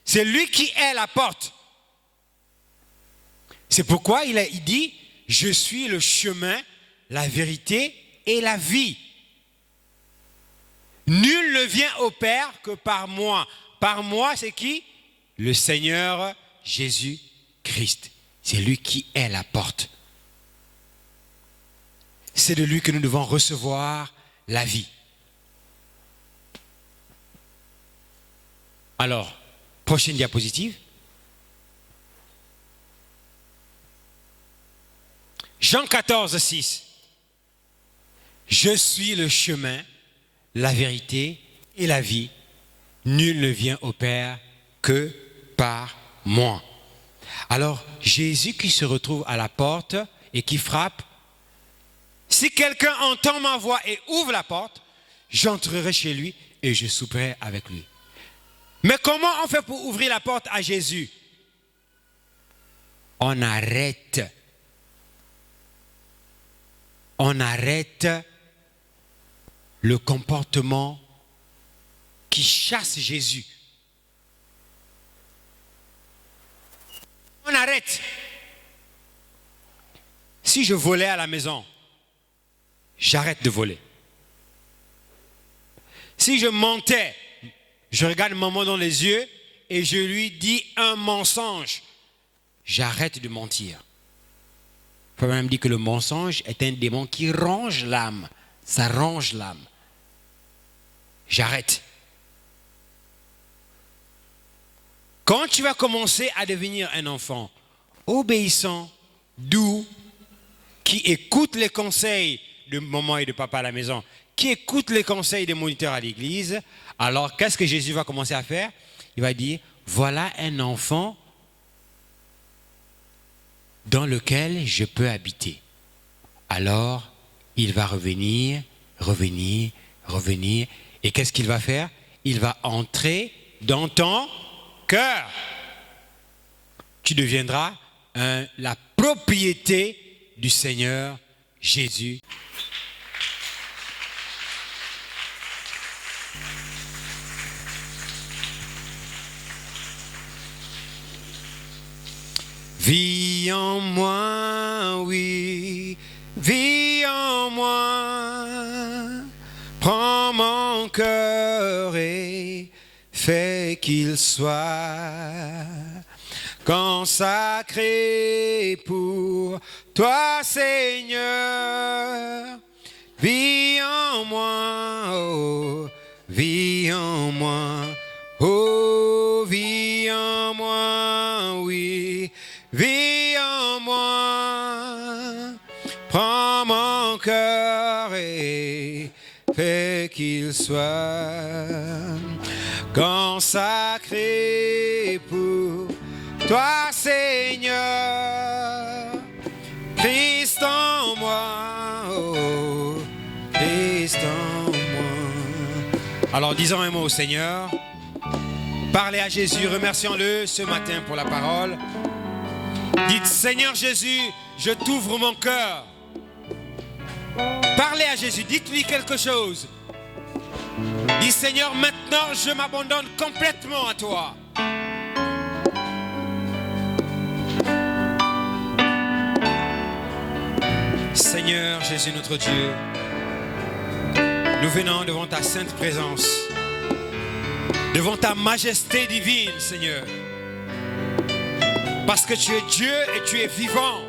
C'est lui qui est la porte. C'est pourquoi il dit, je suis le chemin, la vérité et la vie. Nul ne vient au Père que par moi. Par moi, c'est qui? Le Seigneur Jésus-Christ. C'est lui qui est la porte. C'est de lui que nous devons recevoir la vie. Alors, prochaine diapositive. Jean 14, 6. Je suis le chemin, la vérité et la vie. Nul ne vient au Père que par moi. Alors, Jésus qui se retrouve à la porte et qui frappe, si quelqu'un entend ma voix et ouvre la porte, j'entrerai chez lui et je souperai avec lui. Mais comment on fait pour ouvrir la porte à Jésus? On arrête le comportement qui chasse Jésus. On arrête. Si je volais à la maison, j'arrête de voler. Si je mentais, je regarde maman dans les yeux et je lui dis un mensonge, j'arrête de mentir. Il faut même dire que le mensonge est un démon qui ronge l'âme. Ça ronge l'âme. j'arrête. Quand tu vas commencer à devenir un enfant obéissant, doux, qui écoute les conseils de maman et de papa à la maison, qui écoute les conseils des moniteurs à l'église, alors qu'est-ce que Jésus va commencer à faire? Il va dire, voilà un enfant dans lequel je peux habiter. Alors, il va revenir, et qu'est-ce qu'il va faire? Il va entrer dans ton cœur. Tu deviendras la propriété du Seigneur Jésus. Vis en moi, oui, vis en moi. Prends mon cœur et fais qu'il soit consacré pour toi, Seigneur. Vis en moi, oh, vis en moi, oh, vis en moi, oui, vis en moi. Prends mon cœur et fais qu'il soit consacré pour toi, Seigneur. Christ en moi, oh, Christ en moi. Alors disons un mot au Seigneur. Parlez à Jésus, remercions-le ce matin pour la parole. Dites, Seigneur Jésus, je t'ouvre mon cœur. Parlez à Jésus, dites-lui quelque chose. Dis, Seigneur, maintenant je m'abandonne complètement à toi. Seigneur Jésus notre Dieu, nous venons devant ta sainte présence, devant ta majesté divine, Seigneur, parce que tu es Dieu et tu es vivant,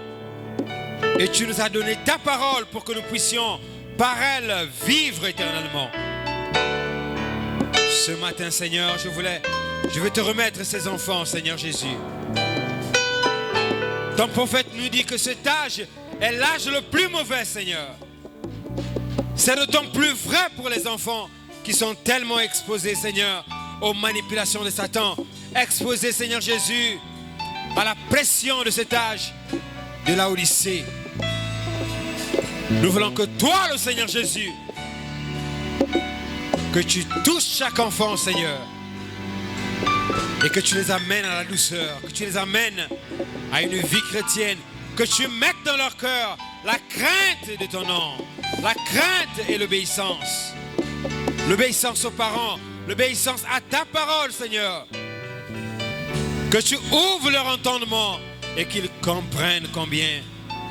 et tu nous as donné ta parole pour que nous puissions par elle vivre éternellement. Ce matin, Seigneur, je veux te remettre ces enfants, Seigneur Jésus. Ton prophète nous dit que cet âge est l'âge le plus mauvais, Seigneur. C'est d'autant plus vrai pour les enfants qui sont tellement exposés, Seigneur, aux manipulations de Satan. Exposés, Seigneur Jésus, à la pression de cet âge de la Odyssée. Nous voulons que toi, le Seigneur Jésus, que tu touches chaque enfant, Seigneur, et que tu les amènes à la douceur, que tu les amènes à une vie chrétienne, que tu mettes dans leur cœur la crainte de ton nom, la crainte et l'obéissance. L'obéissance aux parents, l'obéissance à ta parole, Seigneur. Que tu ouvres leur entendement et qu'ils comprennent combien,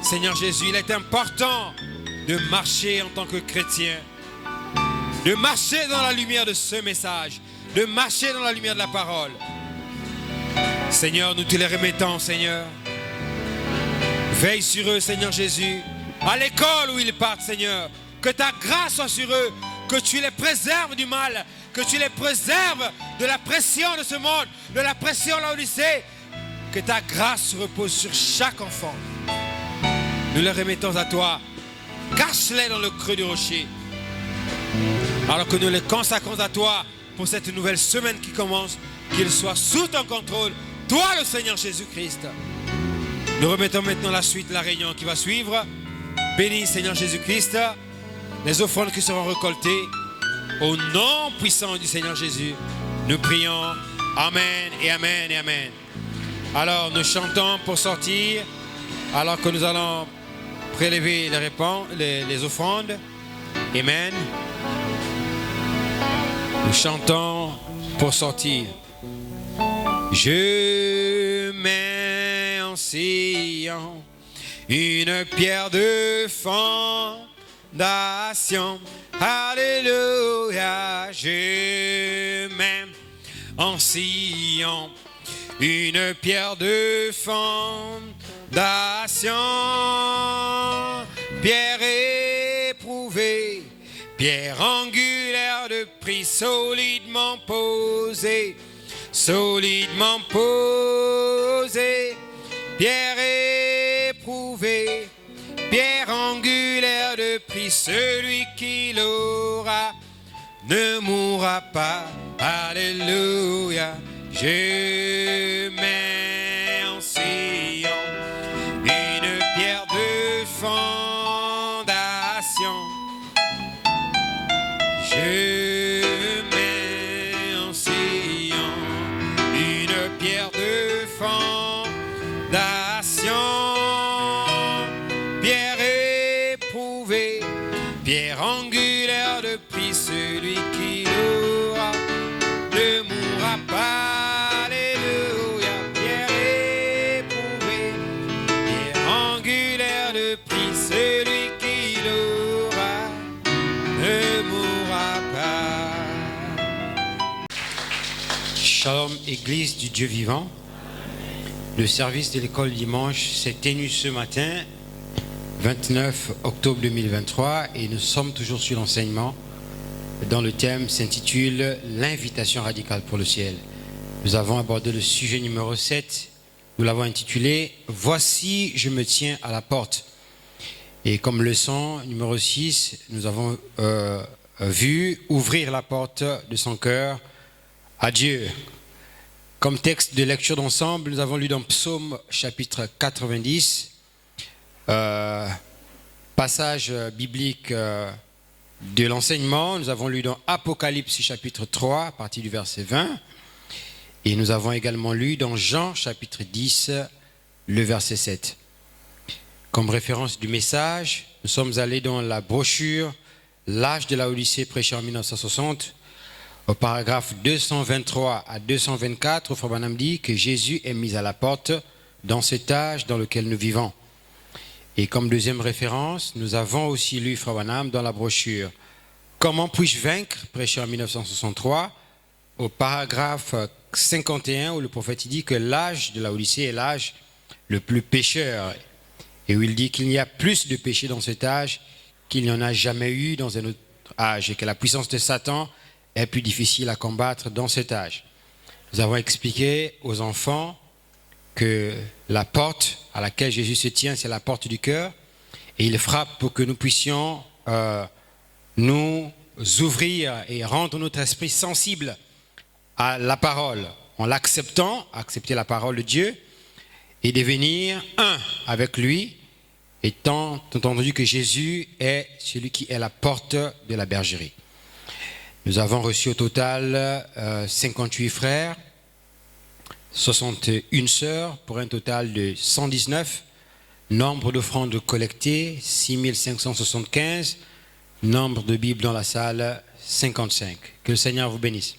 Seigneur Jésus, il est important de marcher en tant que chrétien, de marcher dans la lumière de ce message, de marcher dans la lumière de la parole. Seigneur, nous te les remettons, Seigneur. Veille sur eux, Seigneur Jésus, à l'école où ils partent, Seigneur. Que ta grâce soit sur eux, que tu les préserves du mal, que tu les préserves de la pression de ce monde, de la pression de l'Odyssée. Que ta grâce repose sur chaque enfant. Nous les remettons à toi. Cache-les dans le creux du rocher. Alors que nous les consacrons à toi pour cette nouvelle semaine qui commence, qu'ils soient sous ton contrôle, toi le Seigneur Jésus-Christ. Nous remettons maintenant la suite de la réunion qui va suivre. Bénis Seigneur Jésus-Christ les offrandes qui seront récoltées. Au nom puissant du Seigneur Jésus, nous prions. Amen et Amen et Amen. Alors nous chantons pour sortir, alors que nous allons prélever les offrandes. Amen. Nous chantons pour sortir. Je mets en Sion une pierre de fondation. Alléluia. Je mets en Sion une pierre de fondation. Pierre éprouvée, pierre angulaire de prix solidement posé, solidement posé, pierre éprouvée, pierre angulaire de prix, celui qui l'aura ne mourra pas. Alléluia. Je mets en Sion une pierre de fondation. Je mets en Sion une pierre de fondation. Pierre éprouvée, pierre angulaire de prix, celui qui l'aura ne mourra pas. Alléluia. Pierre éprouvée, pierre angulaire de prix, celui qui l'aura ne mourra pas. Shalom, Église du Dieu vivant. Le service de l'école dimanche s'est tenu ce matin, 29 octobre 2023, et nous sommes toujours sur l'enseignement dont le thème s'intitule « L'invitation radicale pour le ciel ». Nous avons abordé le sujet numéro 7, nous l'avons intitulé « Voici, je me tiens à la porte ». Et comme leçon numéro 6, nous avons vu ouvrir la porte de son cœur à Dieu. Comme texte de lecture d'ensemble, nous avons lu dans Psaume chapitre 90, passage biblique de l'enseignement. Nous avons lu dans Apocalypse chapitre 3, à partir du verset 20. Et nous avons également lu dans Jean chapitre 10, le verset 7. Comme référence du message, nous sommes allés dans la brochure « L'âge de la Odyssée prêchée en 1960 ». Au paragraphe 223 à 224, Frère Branham dit que Jésus est mis à la porte dans cet âge dans lequel nous vivons. Et comme deuxième référence, nous avons aussi lu Frère Branham dans la brochure « Comment puis-je vaincre ?» prêché en 1963, au paragraphe 51 où le prophète dit que l'âge de la Odyssée est l'âge le plus pécheur et où il dit qu'il y a plus de péché dans cet âge qu'il n'y en a jamais eu dans un autre âge et que la puissance de Satan est plus difficile à combattre dans cet âge. Nous avons expliqué aux enfants que la porte à laquelle Jésus se tient, c'est la porte du cœur, et il frappe pour que nous puissions nous ouvrir et rendre notre esprit sensible à la parole, en l'acceptant, accepter la parole de Dieu, et devenir un avec lui, étant entendu que Jésus est celui qui est la porte de la bergerie. Nous avons reçu au total 58 frères, 61 sœurs, pour un total de 119. Nombre d'offrandes collectées, 6575. Nombre de Bibles dans la salle, 55. Que le Seigneur vous bénisse.